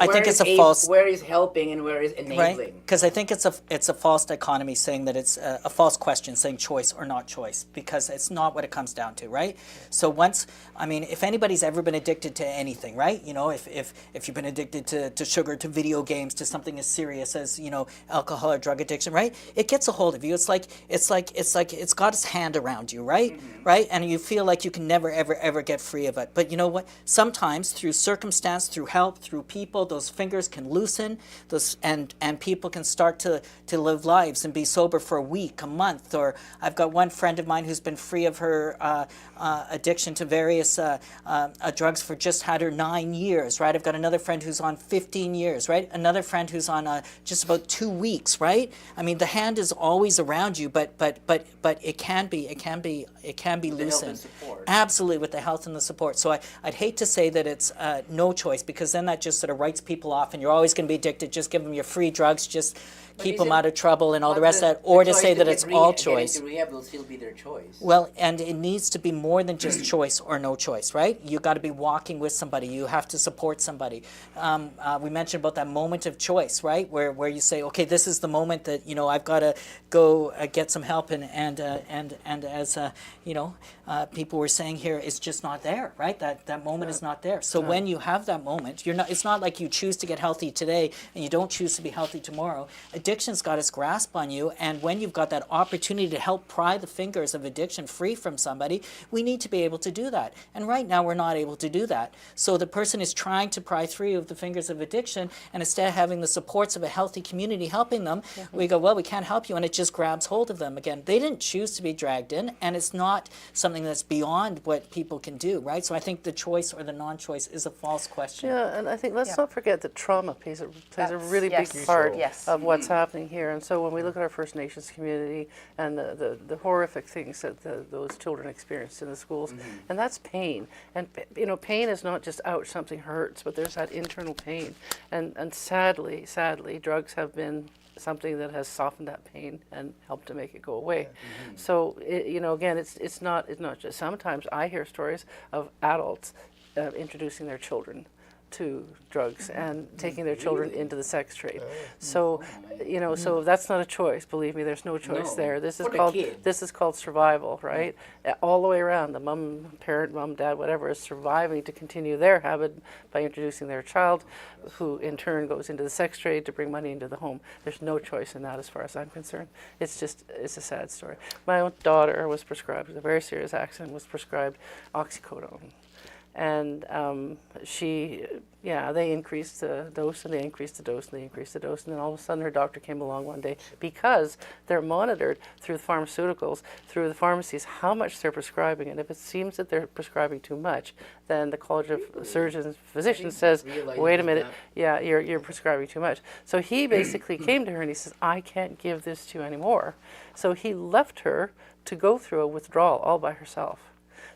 S2: I think it's a false.
S1: Where is helping and where is enabling?
S2: Right, because I think it's a false dichotomy saying that it's a false question saying choice or not choice, because it's not what it comes down to, right? So if anybody's ever been addicted to anything, right? You know, if you've been addicted to sugar, to video games, to something as serious as, you know, alcohol or drug addiction, right? It gets a hold of you. It's like it's got its hand around you, right?
S1: Mm-hmm.
S2: Right? And you feel like you can never ever get free of it. But you know what? Sometimes through circumstance, through help, through people, those fingers can loosen, and people can start to live lives and be sober for a week, a month. Or I've got one friend of mine who's been free of her addiction to various drugs for just had her 9 years, right? I've got another friend who's on 15 years, right? Another friend who's on just about 2 weeks, right? I mean, the hand is always around you, but it can be
S1: With the help
S2: loosened.
S1: and support.
S2: Absolutely, with the health and the support. So I'd hate to say that it's no choice, because then that just sort of writes people off, and you're always going to be addicted. Just give them your free drugs, just keep
S1: is
S2: them
S1: it-
S2: out of trouble and all the
S1: But
S2: rest of that. Or to
S1: choice
S2: say that
S1: get
S2: it's all
S1: get
S2: choice.
S1: into rehab will still be their choice.
S2: Well, and it needs to be more than just choice or no choice, right? You got to be walking with somebody. You have to support somebody. We mentioned about that moment of choice, right? Where you say, okay, this is the moment that, you know, I've got to go get some help, and as people were saying here, it's just not there, right? That moment is not there. So when you have that moment, you're not. It's not like you choose to get healthy today and you don't choose to be healthy tomorrow. Addiction's got its grasp on you, and when you've got that opportunity to help pry the fingers of addiction free from somebody, we need to be able to do that. And right now we're not able to do that. So the person is trying to pry free of the fingers of addiction, and instead of having the supports of a healthy community helping them, we go, well, we can't help you, and it just grabs hold of them again. They didn't choose to be dragged in, and it's not something that's beyond what people can do, right? So I think the choice or the non-choice is a false question.
S4: Yeah, and I think let's not forget that trauma plays a really
S5: Yes.
S4: big part
S5: Yes.
S4: of what's happening here. And so when we look at our First Nations community and the horrific things that those children experienced in the schools, and that's pain. And pain is not just ouch, something hurts, but there's that internal pain. And sadly, drugs have been something that has softened that pain and helped to make it go away. So again, it's not just. Sometimes I hear stories of adults introducing their children to drugs and taking their children into the sex trade. So, so that's not a choice. Believe me, there's no choice
S1: No.
S4: there. This is
S1: For the
S4: called
S1: kid.
S4: survival, right? All the way around. The mom, dad, whatever, is surviving to continue their habit by introducing their child, who in turn goes into the sex trade to bring money into the home. There's no choice in that, as far as I'm concerned. It's a sad story. My own daughter was prescribed, with a very serious accident, was prescribed oxycodone. And they increased the dose, and they increased the dose, and they increased the dose, and then all of a sudden her doctor came along one day, because they're monitored through the pharmaceuticals, through the pharmacies, how much they're prescribing. And if it seems that they're prescribing too much, then the College of Surgeons and Physicians says, wait a minute, you're prescribing too much. So he basically came to her and he says, I can't give this to you anymore. So he left her to go through a withdrawal all by herself.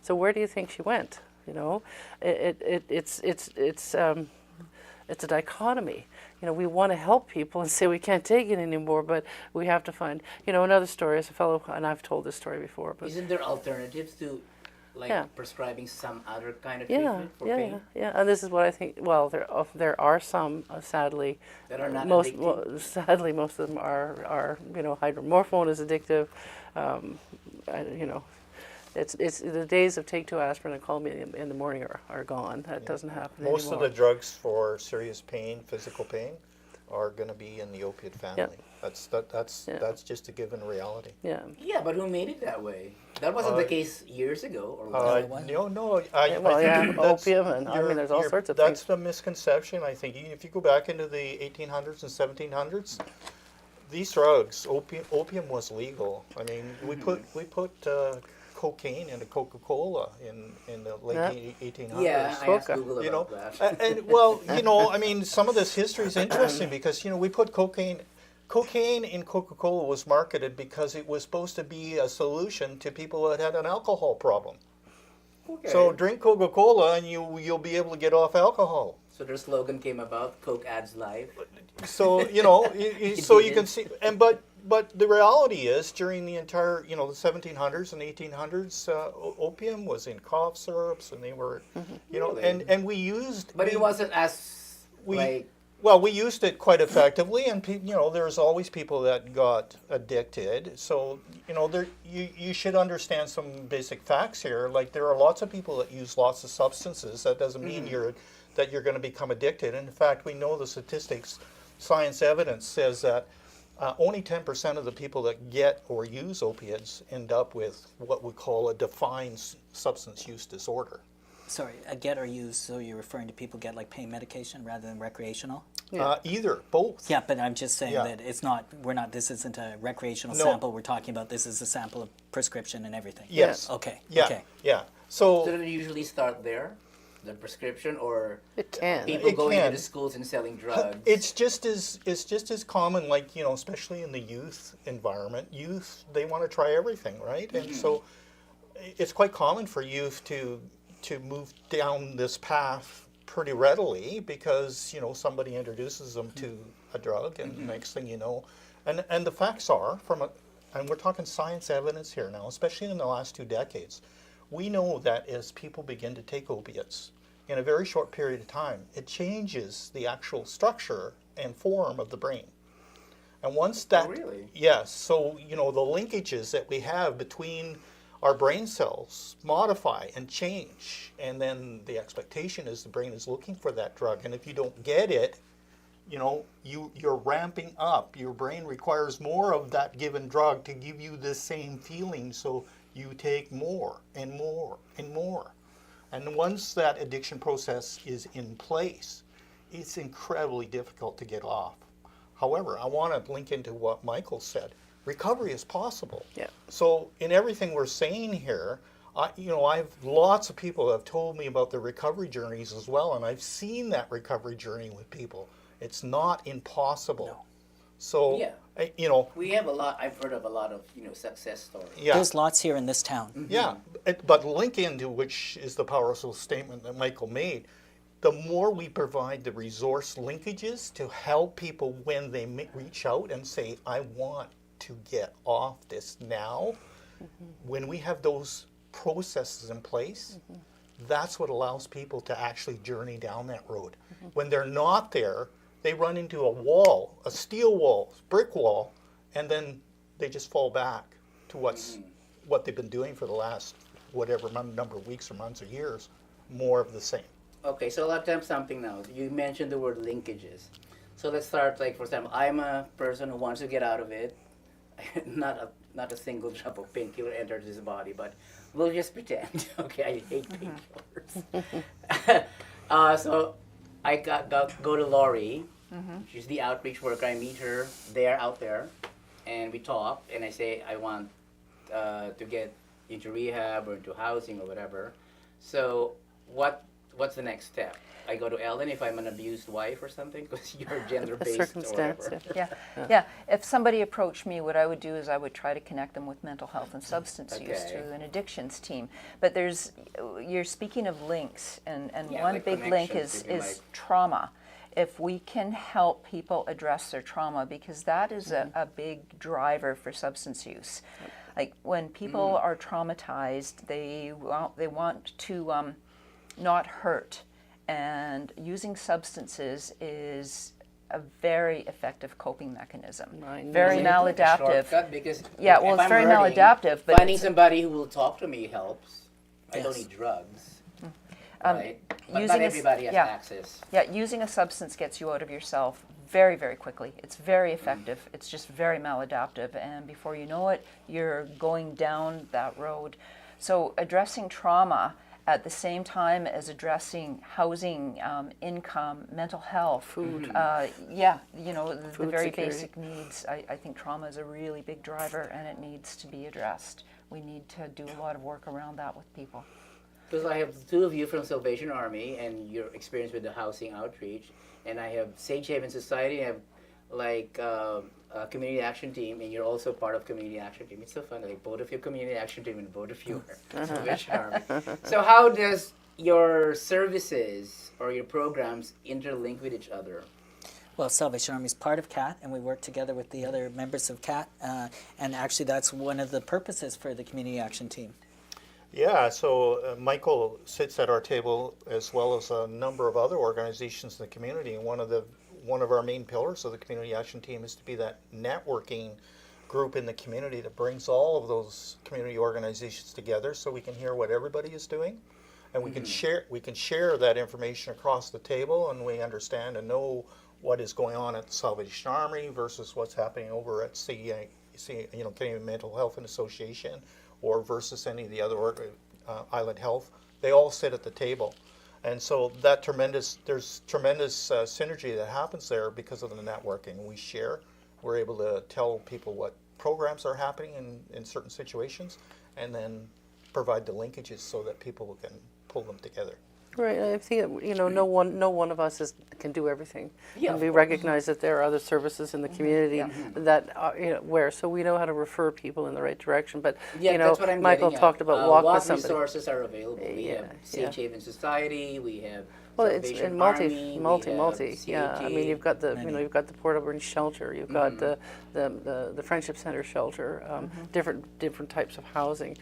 S4: So where do you think she went? It's a dichotomy. We want to help people and say we can't take it anymore, but we have to find. Another story is a fellow, and I've told this story before. But
S1: Isn't there alternatives to, prescribing some other kind of
S4: yeah,
S1: treatment for pain?
S4: and this is what I think. Well, there are some, sadly.
S1: That are not
S4: most
S1: addictive?
S4: sadly, most of them are hydromorphone is addictive. It's the days of take 2 aspirin and call me in the morning are gone. That doesn't happen
S3: Most
S4: anymore.
S3: of the drugs for serious pain, physical pain, are going to be in the opiate family. That's just a given reality.
S4: Yeah.
S1: Yeah, but who made it that way? That wasn't the case years ago, or what?
S3: No.
S4: Yeah, well,
S3: I
S4: yeah,
S3: think that's-
S4: opium, and I mean, there's all sorts of
S3: That's
S4: things.
S3: the misconception. I think if you go back into the 1800s and 1700s, these drugs, opium was legal. I mean, we put cocaine into Coca-Cola in the late
S4: Yeah.
S3: 1800s.
S1: Yeah, I asked
S4: Coca.
S1: Google
S3: You know,
S1: about that.
S3: and well, you know, I mean, some of this history is interesting because we put cocaine in Coca-Cola was marketed because it was supposed to be a solution to people that had an alcohol problem.
S1: Okay.
S3: So drink Coca-Cola and you'll be able to get off alcohol.
S1: So their slogan came about, Coke adds life.
S3: So so you can see, but the reality is during the entire the 1700s and 1800s, opium was in cough syrups, and they were
S1: Really?
S3: and we used
S1: But it wasn't as, like,
S3: well, we used it quite effectively, and there's always people that got addicted. So you should understand some basic facts here. Like, there are lots of people that use lots of substances. That doesn't mean that you're going to become addicted. And in fact, we know the statistics. Science evidence says that only 10% of the people that get or use opiates end up with what we call a defined substance use disorder.
S2: Sorry, a get or use, so you're referring to people get like pain medication rather than recreational?
S3: Either, both.
S2: Yeah, but I'm just saying
S3: Yeah.
S2: that this isn't a recreational
S3: No.
S2: sample we're talking about. This is a sample of prescription and everything.
S3: Yes.
S2: Okay.
S3: Yeah.
S2: Okay.
S3: Yeah.
S1: so do they usually start there, the prescription, or
S4: It can.
S1: people
S3: It
S1: going
S3: can.
S1: into schools and selling drugs?
S3: It's just as common, like especially in the youth environment. Youth, they want to try everything, right? And so it's quite common for youth to move down this path pretty readily because somebody introduces them to a drug, and next thing you know, and the facts are and we're talking science evidence here now, especially in the last 2 decades. We know that as people begin to take opiates in a very short period of time, it changes the actual structure and form of the brain. And once that,
S1: really?
S3: yes, so the linkages that we have between our brain cells modify and change, and then the expectation is the brain is looking for that drug, and if you don't get it, you're ramping up. Your brain requires more of that given drug to give you the same feeling, so you take more and more and more. And once that addiction process is in place, it's incredibly difficult to get off. However, I want to link into what Michael said. Recovery is possible.
S4: Yeah.
S3: So in everything we're saying here, I've lots of people have told me about their recovery journeys as well, and I've seen that recovery journey with people. It's not impossible.
S2: No.
S3: So
S1: We have a lot. I've heard of a lot of success stories.
S3: yeah.
S2: There's lots here in this town.
S3: Yeah, but link into which is the powerful statement that Michael made. The more we provide the resource linkages to help people when they reach out and say, I want to get off this now, when we have those processes in place, that's what allows people to actually journey down that road. When they're not there, they run into a wall, a steel wall, brick wall, and then they just fall back to what they've been doing for the last whatever number of weeks or months or years, more of the same.
S1: Okay, so I'll attempt something now. You mentioned the word linkages. So let's start, like, for example, I'm a person who wants to get out of it. Not a single drop of painkiller enters his body, but we'll just pretend. Okay, I hate painkillers. So I go to Lori. She's the outreach worker. I meet her out there, and we talk. And I say I want to get into rehab or into housing or whatever. So what's the next step? I go to Ellen if I'm an abused wife or something, because you're gender-based or
S4: Circumstance.
S1: whatever.
S5: Yeah. If somebody approached me, what I would do is I would try to connect them with mental health and substance use
S1: Okay.
S5: through an addictions team. But you're speaking of links, and
S1: Yeah,
S5: one
S1: like
S5: big link
S1: connections
S5: is
S1: would be like-
S5: trauma. If we can help people address their trauma, because that is a big driver for substance use. Like when people are traumatized, they want to not hurt, and using substances is a very effective coping mechanism.
S4: Mine
S5: Very
S1: Is it like a
S5: maladaptive.
S1: shortcut? Because
S5: Yeah,
S1: if
S5: well, it's
S1: I'm
S5: very
S1: hurting,
S5: maladaptive, but
S1: finding
S5: it's-
S1: somebody who will talk to me helps. I don't
S2: Yes.
S1: need drugs,
S5: Um,
S1: right? But
S5: using
S1: not
S5: a s-
S1: everybody has
S5: yeah.
S1: access.
S5: Yeah, using a substance gets you out of yourself very, very quickly. It's very effective. It's just very maladaptive. And before you know it, you're going down that road. So addressing trauma at the same time as addressing housing, income, mental health, food, yeah, you know, the
S4: Food
S5: very
S4: security.
S5: basic needs. I think trauma is a really big driver and it needs to be addressed. We need to do a lot of work around that with people.
S1: Because I have two of you from Salvation Army and your experience with the housing outreach, and I have Sage Haven Society. I have like a community action team, and you're also part of community action team. It's so fun, like both of you community action team and both of you are Salvation Army. So how does your services or your programs interlink with each other?
S2: Well, Salvation Army is part of CAT, and we work together with the other members of CAT, and actually that's one of the purposes for the community action team.
S3: Yeah, so Michael sits at our table as well as a number of other organizations in the community, and one of our main pillars of the community action team is to be that networking group in the community that brings all of those community organizations together, so we can hear what everybody is doing, and we can share that information across the table, and we understand and know what is going on at the Salvation Army versus what's happening over at Canadian Mental Health and Association, or versus any of the other Island Health. They all sit at the table, and so there's tremendous synergy that happens there because of the networking. We share, we're able to tell people what programs are happening in certain situations, and then provide the linkages so that people can pull them together.
S4: Right, I think no one of us can do everything,
S1: Yeah,
S4: and
S1: of
S4: we
S1: course.
S4: recognize that there are other services in the community that where so we know how to refer people in the right direction. But
S1: Yeah, that's what I'm
S4: Michael
S1: getting
S4: talked
S1: at.
S4: about walk
S1: what
S4: with somebody.
S1: resources are available? We
S4: Yeah,
S1: have Sage Haven Society. We have
S4: Well, it's
S1: Salvation
S4: in
S1: Army.
S4: multi.
S1: We have
S4: Yeah, I
S1: CAT.
S4: mean, you've got the
S2: Many.
S4: you've got the Port Alberni shelter, you've got the Friendship Center shelter, different types of housing.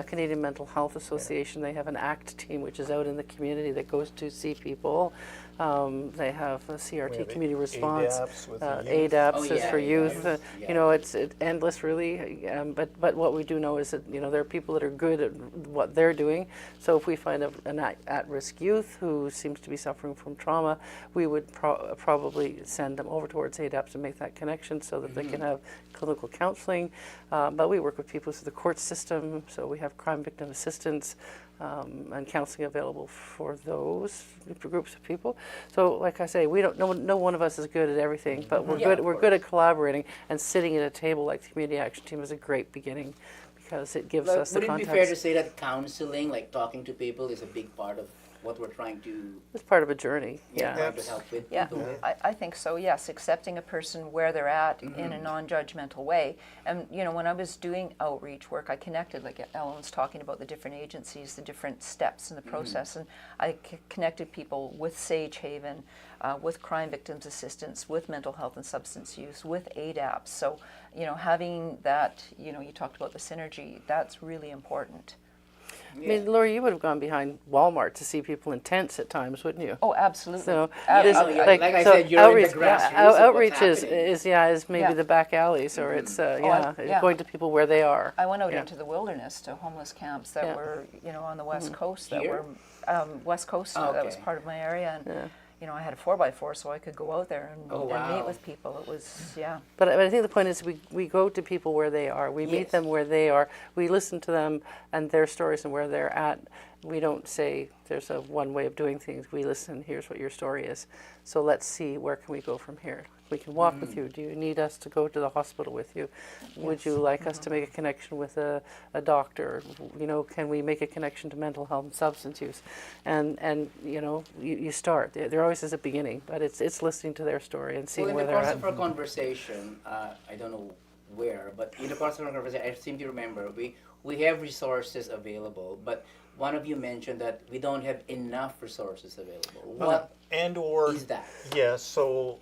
S4: Canadian Mental Health Association, they have an ACT team which is out in the community that goes to see people. They have a CRT,
S3: We have
S4: community response.
S3: ADAPS with the youth.
S4: ADAPS
S1: Oh,
S4: is
S1: yeah,
S4: for youth.
S1: ADAPS, yeah.
S4: You know, it's endless really. But what we do know is that there are people that are good at what they're doing. So if we find an at-risk youth who seems to be suffering from trauma, we would probably send them over towards ADAPS and make that connection so that they can have clinical counseling. But we work with people through the court system, so we have crime victim assistance and counseling available for those groups of people. So, like I say, we don't. No one of us is good at everything, but we're
S1: Yeah,
S4: good.
S1: of
S4: We're good
S1: course.
S4: at collaborating, and sitting at a table like the community action team is a great beginning because it gives
S1: But
S4: us the
S1: would it be
S4: context.
S1: fair to say that counseling, like talking to people, is a big part of what we're trying to,
S4: It's part of a journey.
S1: trying
S4: Yeah.
S1: to help with
S5: Yeah,
S1: people with?
S5: I think so, yes. Accepting a person where they're at in a non-judgmental way. And, when I was doing outreach work, I connected, like Ellen was talking about the different agencies, the different steps in the process. And I connected people with Sage Haven, with Crime Victims Assistance, with mental health and substance use, with ADAPS. So, having that, you talked about the synergy, that's really important.
S4: I mean, Laura, you would have gone behind Walmart to see people in tents at times, wouldn't you?
S5: Oh, absolutely.
S4: So,
S5: Absolutely.
S1: like I said, you're in the
S4: outreach,
S1: grassroots of what's
S4: outreach is
S1: happening.
S4: maybe
S5: Yeah.
S4: the back alleys, or it's
S5: yeah.
S4: going to people where they are.
S5: I went out
S4: Yeah.
S5: into the wilderness to homeless camps that
S4: Yeah.
S5: were, on the west coast, that
S1: Here?
S5: were West Coast.
S1: Oh,
S5: That was
S1: okay.
S5: part of my area, and
S4: Yeah.
S5: I had a 4x4, so I could go out there and,
S1: Oh,
S5: and
S1: wow.
S5: meet with people. It was, yeah.
S4: But I think the point is we go to people where they are. We meet
S1: Yes.
S4: them where they are. We listen to them and their stories and where they're at. We don't say there's a one way of doing things. We listen, here's what your story is. So let's see, where can we go from here? We can walk with you. Do you need us to go to the hospital with you? Would you like us to make a connection with a doctor? Can we make a connection to mental health and substance use? And you start. There always is a beginning, but it's listening to their story and seeing
S1: Well, in
S4: where
S1: the
S4: they're
S1: course
S4: at.
S1: of our conversation, I don't know where, but in the course of our conversation, I seem to remember we have resources available, but one of you mentioned that we don't have enough resources available. What
S3: And or
S1: is that?
S3: Yeah, so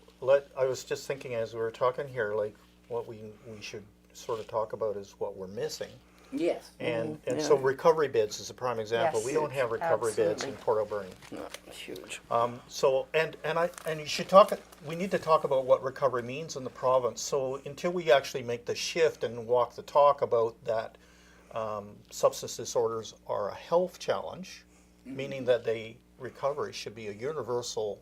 S3: I was just thinking as we were talking here, like what we should sort of talk about is what we're missing.
S1: Yes.
S3: And
S4: yeah.
S3: so recovery beds is a prime example.
S5: Yes,
S3: We don't have recovery beds in
S5: absolutely.
S3: Port Alberni.
S4: No, huge.
S3: So and you should talk. We need to talk about what recovery means in the province. So until we actually make the shift and walk the talk about that, substance disorders are a health challenge, meaning that recovery should be a universal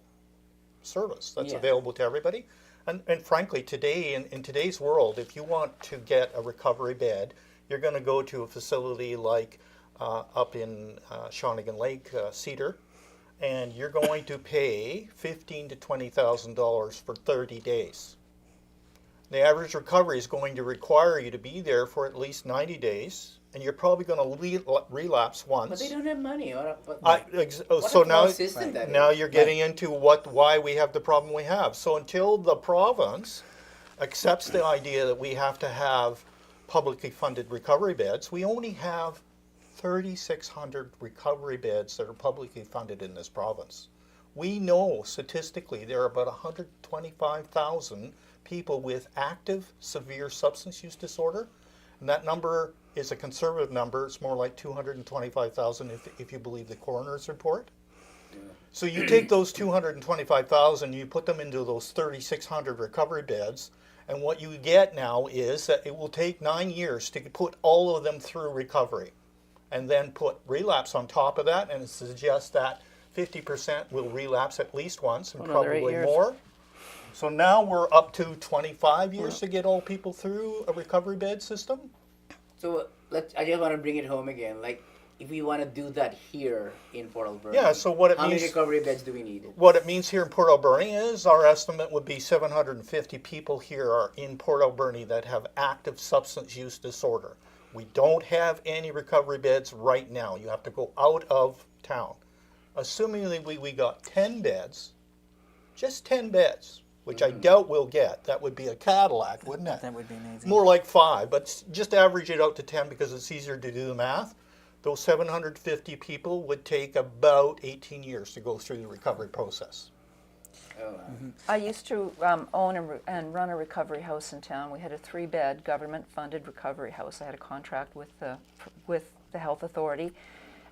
S3: service that's
S1: Yeah.
S3: available to everybody. And frankly, today in today's world, if you want to get a recovery bed, you're going to go to a facility like up in Shawnigan Lake, Cedar, and you're going to pay $15,000 to $20,000 for 30 days. The average recovery is going to require you to be there for at least 90 days, and you're probably going to relapse once.
S1: But they don't have money. What
S3: So
S1: a
S3: now,
S1: false system that
S3: now
S1: is.
S3: you're getting into why we have the problem we have. So until the province accepts the idea that we have to have publicly funded recovery beds, we only have 3,600 recovery beds that are publicly funded in this province. We know statistically there are about 125,000 people with active severe substance use disorder, and that number is a conservative number. It's more like 225,000 if you believe the coroner's report. So you take those 225,000, you put them into those 3,600 recovery beds, and what you get now is that it will take 9 years to put all of them through recovery, and then put relapse on top of that, and it suggests that 50% will relapse at least once, and
S4: Another 8
S3: probably
S4: years.
S3: more. So now we're up to 25 years to get all people through a recovery bed system.
S1: So I just want to bring it home again. Like, if we want to do that here in Port Alberni,
S3: Yeah, so what it
S1: how many
S3: means-
S1: recovery beds do we need?
S3: What it means here in Port Alberni is our estimate would be 750 people here are in Port Alberni that have active substance use disorder. We don't have any recovery beds right now. You have to go out of town. Assuming that we got 10 beds, just 10 beds, which I doubt we'll get. That would be a Cadillac, wouldn't it?
S2: That would be amazing.
S3: More like 5, but just average it out to 10 because it's easier to do the math. Those 750 people would take about 18 years to go through the recovery process.
S1: Oh,
S5: I used to own and run a recovery house in town. We had a 3-bed government-funded recovery house. I had a contract with the health authority.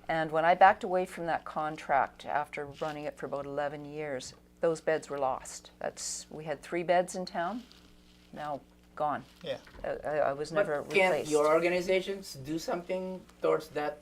S5: And when I backed away from that contract after running it for about 11 years, those beds were lost. We had 3 beds in town, now gone.
S3: Yeah.
S5: I was never
S1: but can't
S5: replaced.
S1: your organizations do something towards that?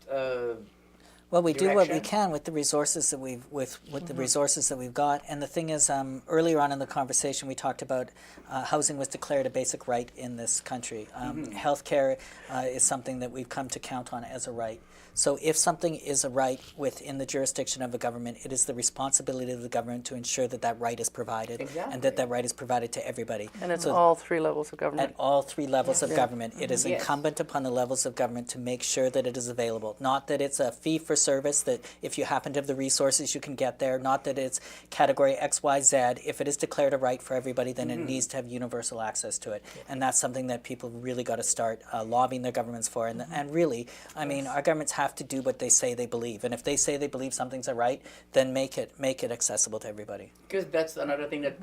S2: Well, we do what we
S1: direction?
S2: can with the resources that the resources that we've got. And the thing is, earlier on in the conversation, we talked about housing was declared a basic right in this country. Healthcare is something that we've come to count on as a right. So if something is a right within the jurisdiction of a government, it is the responsibility of the government to ensure that that right is provided, and that that right is provided to everybody.
S4: And it's
S2: So
S4: all 3 levels of government.
S2: at all 3 levels of government. It is
S1: Yes.
S2: incumbent upon the levels of government to make sure that it is available. Not that it's a fee for service, that if you happen to have the resources you can get there. Not that it's category X, Y, Z. If it is declared a right for everybody, then it needs to have universal access to it. And that's something that people really got to start lobbying their governments for. And really, I mean, our governments have to do what they say they believe. And if they say they believe something's a right, then make it accessible to everybody.
S1: Because that's another thing that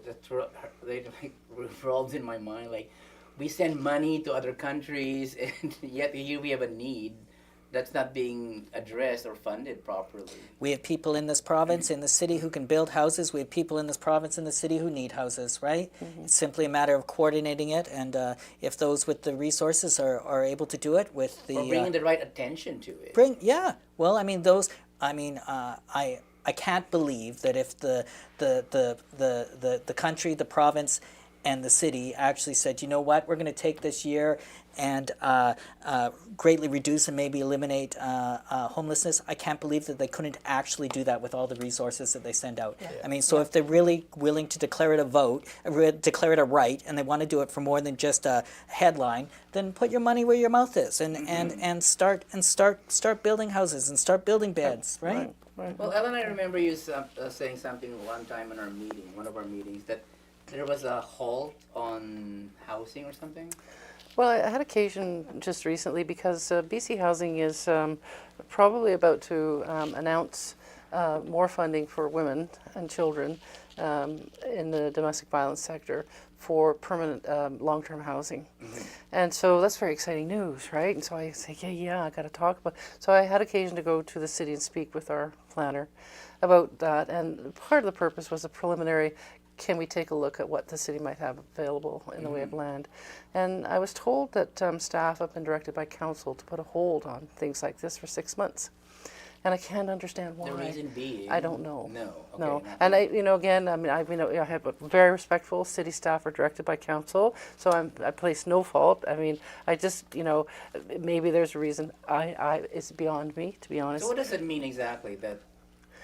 S1: that revolves in my mind. Like, we send money to other countries, and yet here we have a need that's not being addressed or funded properly.
S2: We have people in this province, in the city, who can build houses. We have people in this province, in the city, who need houses, right? It's simply a matter of coordinating it, and if those with the resources are able to do it with the...
S1: Or bringing the right attention to it.
S2: Well, I mean, I can't believe that if the country, the province, and the city actually said, you know what, we're going to take this year and greatly reduce and maybe eliminate homelessness. I can't believe that they couldn't actually do that with all the resources that they send out. I mean, so if they're really willing to declare it declare it a right, and they want to do it for more than just a headline, then put your money where your mouth is, and start building houses and start building beds, right?
S4: Right.
S1: Well, Ellen, I remember you saying something one time in one of our meetings, that there was a halt on housing or something.
S4: Well, I had occasion just recently because BC Housing is probably about to announce more funding for women and children in the domestic violence sector for permanent long-term housing. And so that's very exciting news, right? And so I say, yeah, I got to talk about. So I had occasion to go to the city and speak with our planner about that. And part of the purpose was a preliminary, can we take a look at what the city might have available in the way of land? And I was told that staff have been directed by council to put a hold on things like this for 6 months. And I can't understand why.
S1: The reason being?
S4: I don't know.
S1: No. Okay,
S4: No.
S1: nothing.
S4: And again, I mean, I have a very respectful city staff are directed by council, so I place no fault. I mean, I just, maybe there's a reason. It's beyond me, to be honest.
S1: So what does it mean exactly that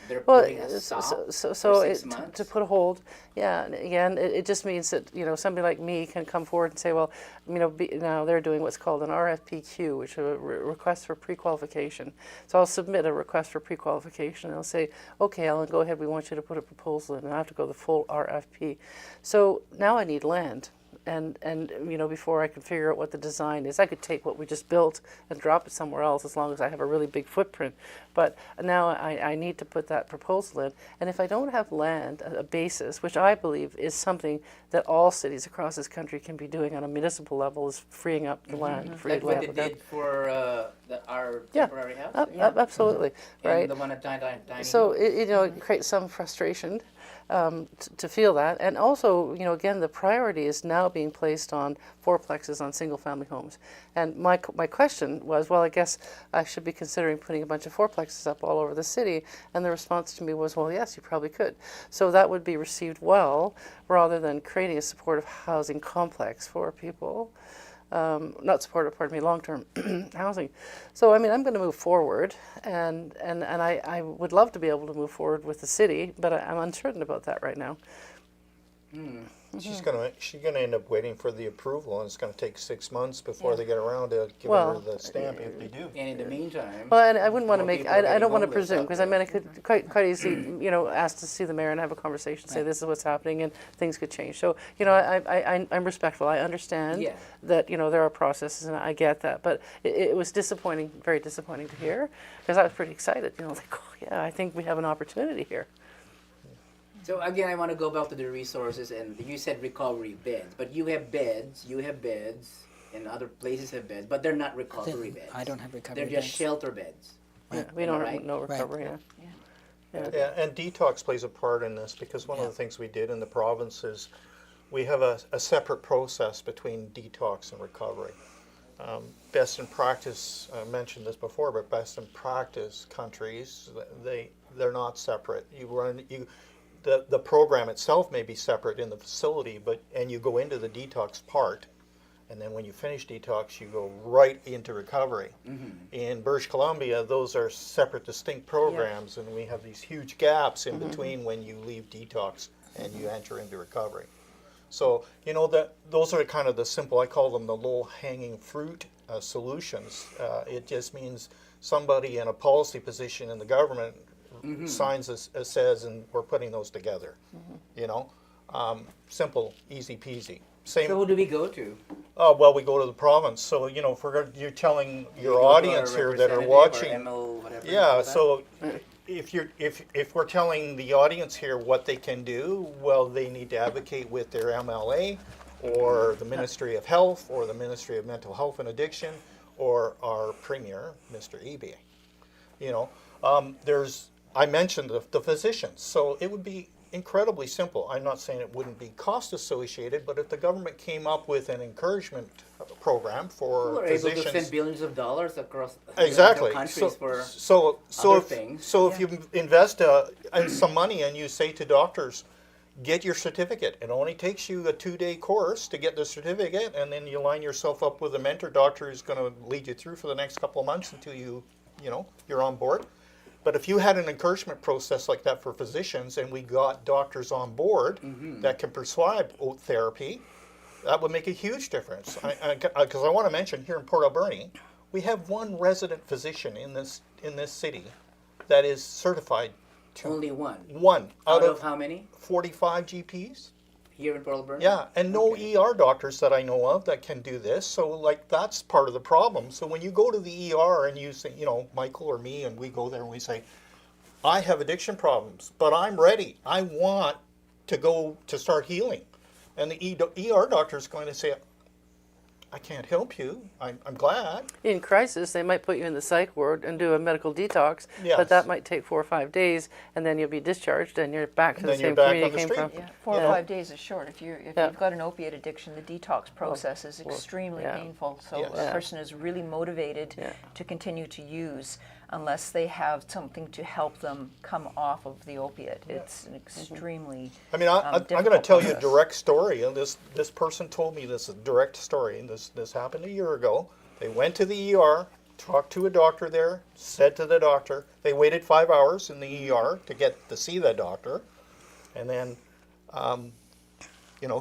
S1: they're
S4: Well,
S1: putting a stop
S4: so
S1: for 6
S4: to
S1: months?
S4: put a hold, yeah. And again, it just means that somebody like me can come forward and say, well, now they're doing what's called an RFPQ, which is a request for pre-qualification. So I'll submit a request for pre-qualification. They'll say, okay, Ellen, go ahead. We want you to put a proposal in, and I have to go the full RFP. So now I need land. And before I can figure out what the design is, I could take what we just built and drop it somewhere else as long as I have a really big footprint. But now I need to put that proposal in. And if I don't have land, a basis, which I believe is something that all cities across this country can be doing on a municipal level, is freeing up the land.
S1: Like what they did for our
S4: Yeah.
S1: temporary house?
S4: Absolutely, right?
S1: And the one at Dining
S4: So
S1: Hill?
S4: it creates some frustration to feel that, and also again the priority is now being placed on fourplexes on single-family homes. And my question was, well, I guess I should be considering putting a bunch of fourplexes up all over the city. And the response to me was, well, yes, you probably could. So that would be received well, rather than creating a supportive housing complex for people. Not supportive, pardon me, long-term housing. So, I mean, I'm going to move forward, and I would love to be able to move forward with the city, but I'm uncertain about that right now.
S3: She's gonna end up waiting for the approval, and it's gonna take 6 months before they get around to giving
S4: Well,
S3: her the stamp if they do.
S1: And in the meantime,
S4: Well, and I wouldn't want to
S1: more
S4: make,
S1: people are
S4: I
S1: getting
S4: don't want to
S1: homeless
S4: presume,
S1: out
S4: because I
S1: there.
S4: mean, I could quite easily, ask to see the mayor and have a conversation, say this is what's happening, and things could change. So, I'm respectful. I understand
S1: Yeah.
S4: that, there are processes, and I get that. But it was disappointing, very disappointing to hear, because I was pretty excited, like, oh, yeah, I think we have an opportunity here.
S1: So again, I want to go back to the resources, and you said recovery beds, but you have beds, and other places have beds, but they're not recovery beds.
S2: I don't have recovery
S1: They're just
S2: beds.
S1: shelter beds.
S4: Yeah, we
S1: Am I
S4: don't
S1: right?
S4: have no recovery, yeah.
S3: Yeah, and detox plays a part in this, because one of the things we did in the province is we have a separate process between detox and recovery. Best in practice, I mentioned this before, but best in practice countries, they're not separate. The program itself may be separate in the facility, and you go into the detox part, and then when you finish detox, you go right into recovery. In British Columbia, those are separate, distinct programs, and we have these huge gaps in between when you leave detox and you enter into recovery. So, those are kind of the simple, I call them the low-hanging fruit solutions. It just means somebody in a policy position in the government signs says, and we're putting those together. Simple, easy peasy. Same.
S1: So who do we go to?
S3: Well, we go to the province. So if you're telling
S1: We
S3: your
S1: go to
S3: audience
S1: our
S3: here that are
S1: representative
S3: watching,
S1: or MO, whatever you
S3: yeah.
S1: call that?
S3: So if we're telling the audience here what they can do, well, they need to advocate with their MLA, or the Ministry of Health, or the Ministry of Mental Health and Addiction, or our Premier, Mr. Eby. I mentioned the physicians, so it would be incredibly simple. I'm not saying it wouldn't be cost associated, but if the government came up with an encouragement program for
S1: We're able
S3: physicians,
S1: to spend billions of dollars across
S3: exactly.
S1: other countries for
S3: So
S1: other
S3: if
S1: things.
S3: if you invest some money and you say to doctors, get your certificate. It only takes you a 2-day course to get the certificate, and then you line yourself up with a mentor doctor who's going to lead you through for the next couple of months until you're on board. But if you had an encouragement process like that for physicians, and we got doctors on board that can prescribe oat therapy, that would make a huge difference. Because I want to mention, here in Port Alberni, we have one resident physician in this city that is certified.
S1: Only one.
S3: One
S1: Out of how many?
S3: 45 GPs.
S1: Here in Port Alberni?
S3: Yeah, and no
S1: Okay.
S3: ER doctors that I know of that can do this. So, that's part of the problem. So when you go to the ER and you say, Michael or me, and we go there and we say, I have addiction problems, but I'm ready. I want to go to start healing. And the ER doctor is going to say, I can't help you. I'm glad.
S4: In crisis, they might put you in the psych ward and do a medical detox,
S3: Yes.
S4: but that might take 4 or 5 days, and then you'll be discharged, and you're back to
S3: And
S4: the
S3: then you're
S4: same
S3: back
S4: community
S3: on the
S4: you came
S3: street.
S4: from.
S5: Yeah, 4
S4: Yeah.
S5: or 5 days is short. If
S4: Yeah.
S5: you've got an opiate addiction, the detox process is extremely
S4: yeah.
S5: painful. So
S3: Yes.
S5: a
S4: Yeah.
S5: person is really motivated
S4: Yeah.
S5: to continue to use unless they have something to help them come off of the opiate. It's an extremely
S3: I mean, I'm going to
S5: difficult
S3: tell you a
S5: process.
S3: direct story. And this person told me this is a direct story. And this happened a year ago. They went to the ER, talked to a doctor there, said to the doctor, they waited 5 hours in the ER to get to see that doctor. And then,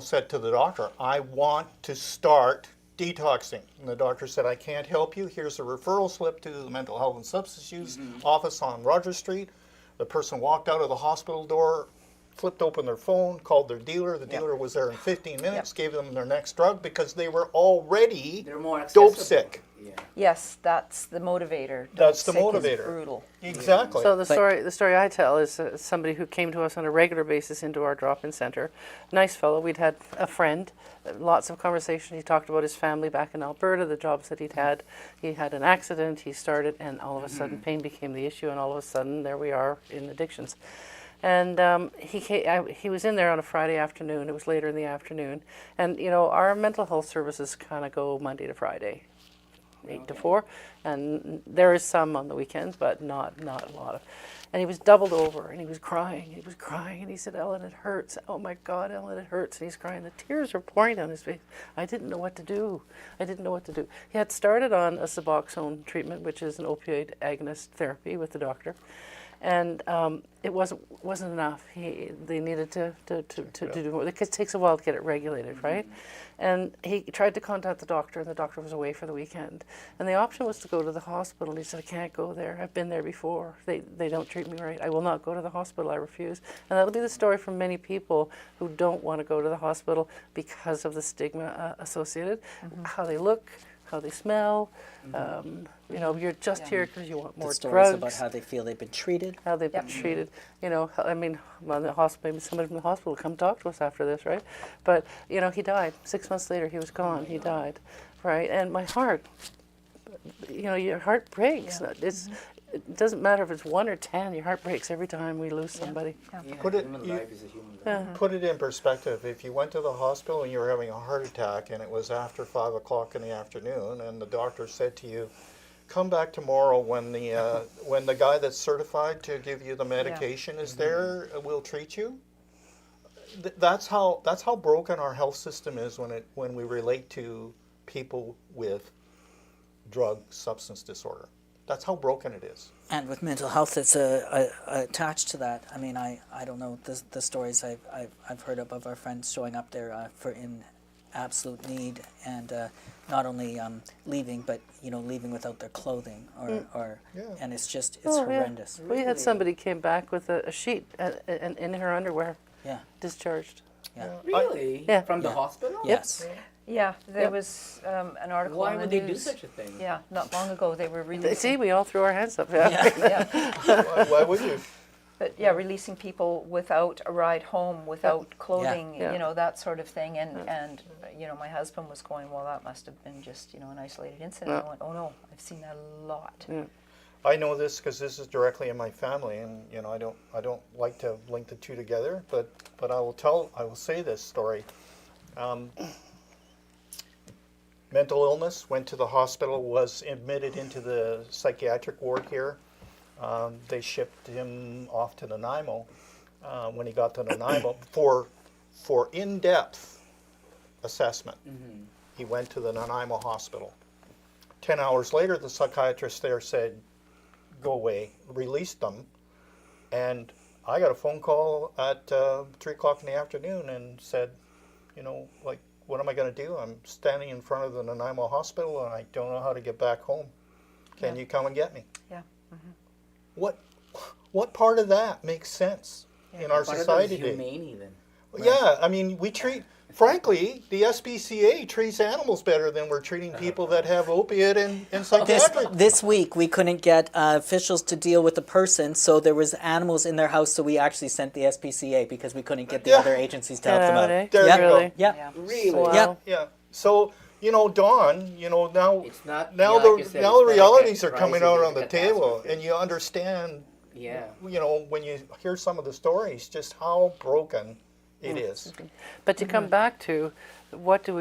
S3: said to the doctor, I want to start detoxing. And the doctor said, I can't help you. Here's a referral slip to the Mental Health and Substance Use office on Rogers Street. The person walked out of the hospital door, flipped open their phone, called their dealer. The dealer was there in 15 minutes, gave them their next drug because they were already
S1: They're more accessible.
S3: dope sick.
S1: Yeah.
S5: Yes, that's the motivator.
S3: That's the
S5: Dope sick is
S3: motivator.
S5: brutal.
S3: Exactly.
S4: So the story I tell is somebody who came to us on a regular basis into our drop-in center. Nice fellow. We'd had a friend, lots of conversation. He talked about his family back in Alberta, the jobs that he'd had. He had an accident. He started, and all of a sudden, pain became the issue, and all of a sudden, there we are in addictions. And he was in there on a Friday afternoon. It was later in the afternoon, and our mental health services kind of go Monday to Friday. 8 to 4, and there is some on the weekends, but not a lot of. And he was doubled over, and he was crying. He was crying, and he said, "Ellen, it hurts. Oh my God, Ellen, it hurts." And he's crying. The tears were pouring down his face. I didn't know what to do. He had started on a Suboxone treatment, which is an opioid agonist therapy with the doctor, and it wasn't enough. They needed to do more. It takes a while to get it regulated, right? And he tried to contact the doctor, and the doctor was away for the weekend. And the option was to go to the hospital. And he said, "I can't go there. I've been there before. They don't treat me right. I will not go to the hospital. I refuse." And that'll be the story for many people who don't want to go to the hospital because of the stigma associated, how they look, how they smell. You're just here because you want more
S2: The stories
S4: drugs.
S2: about how they feel they've been treated.
S4: How they've been treated. I mean, on the hospital, maybe somebody from the hospital will come talk to us after this, right? But, he died. 6 months later, he was gone. He died, right? And my heart, your heart breaks. It doesn't matter if it's 1 or 10, your heart breaks every time we lose somebody.
S1: Yeah,
S3: Put it-
S1: human
S3: you-
S1: life is a human life.
S3: Put it in perspective. If you went to the hospital and you were having a heart attack and it was after 5 o'clock in the afternoon and the doctor said to you, come back tomorrow when the guy that's certified to give you the medication is there, we'll treat you. That's how broken our health system is when we relate to people with drug substance disorder. That's how broken it is.
S2: And with mental health, it's attached to that. I mean, I don't know the stories I've heard of our friends showing up there in absolute need, and not only leaving, but leaving without their clothing, or
S3: Yeah.
S2: and it's
S4: Oh, yeah.
S2: horrendous.
S4: We had somebody came back with a sheet and in her underwear,
S2: Yeah.
S4: discharged.
S2: Yeah.
S1: Really?
S4: Yeah.
S1: From the
S2: Yeah.
S1: hospital?
S2: Yes.
S5: Yeah, there
S4: Yep.
S5: was an article
S1: Why
S5: on the
S1: would they
S5: news.
S1: do such a thing?
S5: Yeah, not long ago they were releasing.
S4: See, we all threw our hands up. Yeah.
S5: Yeah,
S3: Why would you?
S5: but yeah, releasing people without a ride home, without clothing,
S4: Yeah.
S5: that sort of thing. And my husband was going, well, that must have been just an isolated incident.
S4: Yeah.
S5: I went, oh no, I've seen that a lot.
S4: Yeah.
S3: I know this because this is directly in my family, and I don't like to link the two together, but I will say this story. Mental illness, went to the hospital, was admitted into the psychiatric ward here. They shipped him off to Nanaimo. When he got to Nanaimo for in-depth assessment, he went to the Nanaimo hospital. 10 hours later, the psychiatrist there said, go away, released them, and I got a phone call at 3 o'clock in the afternoon and said, what am I going to do? I'm standing in front of the Nanaimo hospital and I don't know how to get back home. Can you come and get me?
S5: Yeah.
S3: What part of that makes sense in our
S1: Part of it is
S3: society today?
S1: humane even.
S3: Yeah, I mean, we treat frankly, the SPCA treats animals better than we're treating people that have opiate and psychiatric.
S2: This week we couldn't get officials to deal with the person, so there was animals in their house. So we actually sent the SPCA because we couldn't get the
S3: Yeah.
S2: other agencies to help them out.
S4: eh?
S3: There
S2: Yeah.
S3: you go.
S4: Really?
S2: Yeah.
S5: Yeah.
S1: Really?
S4: Wow.
S2: Yeah.
S3: Yeah. So, Dawn, now
S1: It's not.
S3: now
S1: yeah,
S3: the
S1: like you said,
S3: now the
S1: it's not a
S3: realities are coming
S1: crisis,
S3: out
S1: it's
S3: on
S1: a
S3: the table,
S1: catastrophe.
S3: and you understand,
S1: Yeah.
S3: when you hear some of the stories, just how broken it is.
S4: But to come back to where do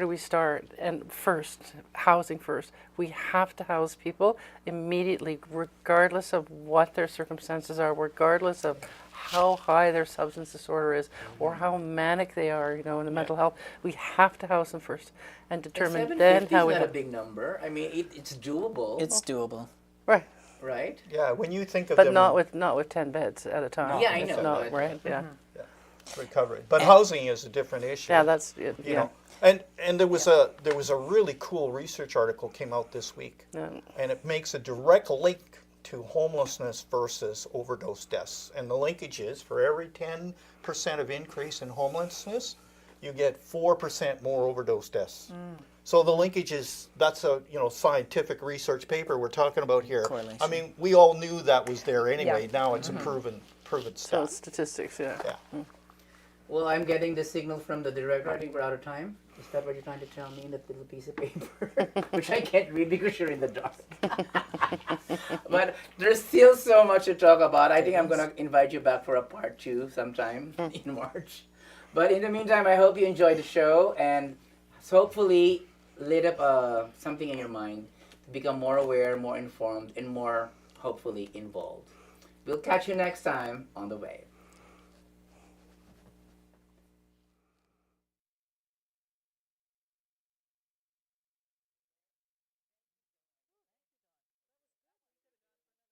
S4: we start? And first, housing first. We have to house people immediately, regardless of what their circumstances are, regardless of how high their substance disorder is or how manic they are, in the mental health. We have to house them first and determine then
S1: 750
S4: how we
S1: is not a
S4: have.
S1: big number. I mean, it's doable.
S2: It's doable.
S4: Right.
S1: right.
S3: Yeah, when you think of
S4: But
S3: them
S4: not with 10 beds at a time.
S1: Yeah, I
S4: It's
S1: know,
S4: not,
S1: but-
S4: right? Yeah.
S3: recovery, but housing is a different issue.
S4: Yeah, that's it.
S3: you
S4: Yeah.
S3: know. And there was a really cool research article came out this week,
S4: Yeah.
S3: and it makes a direct link to homelessness versus overdose deaths. And the linkage is for every 10% of increase in homelessness, you get 4% more overdose deaths. So the linkage is, that's a scientific research paper we're talking about here.
S2: Correlation.
S3: I mean, we all knew that was there anyway.
S5: Yeah.
S3: Now it's a proven
S4: So
S3: stat.
S4: it's statistics, yeah.
S3: Yeah.
S1: Well, I'm getting the signal from the director. I think we're out of time. Is that what you're trying to tell me in that little piece of paper? Which I can't read because you're in the dark. But there's still so much to talk about. I think I'm going to invite you back for a part 2 sometime in March. But in the meantime, I hope you enjoyed the show and hopefully lit up something in your mind to become more aware, more informed, and more, hopefully, involved. We'll catch you next time on The Wave.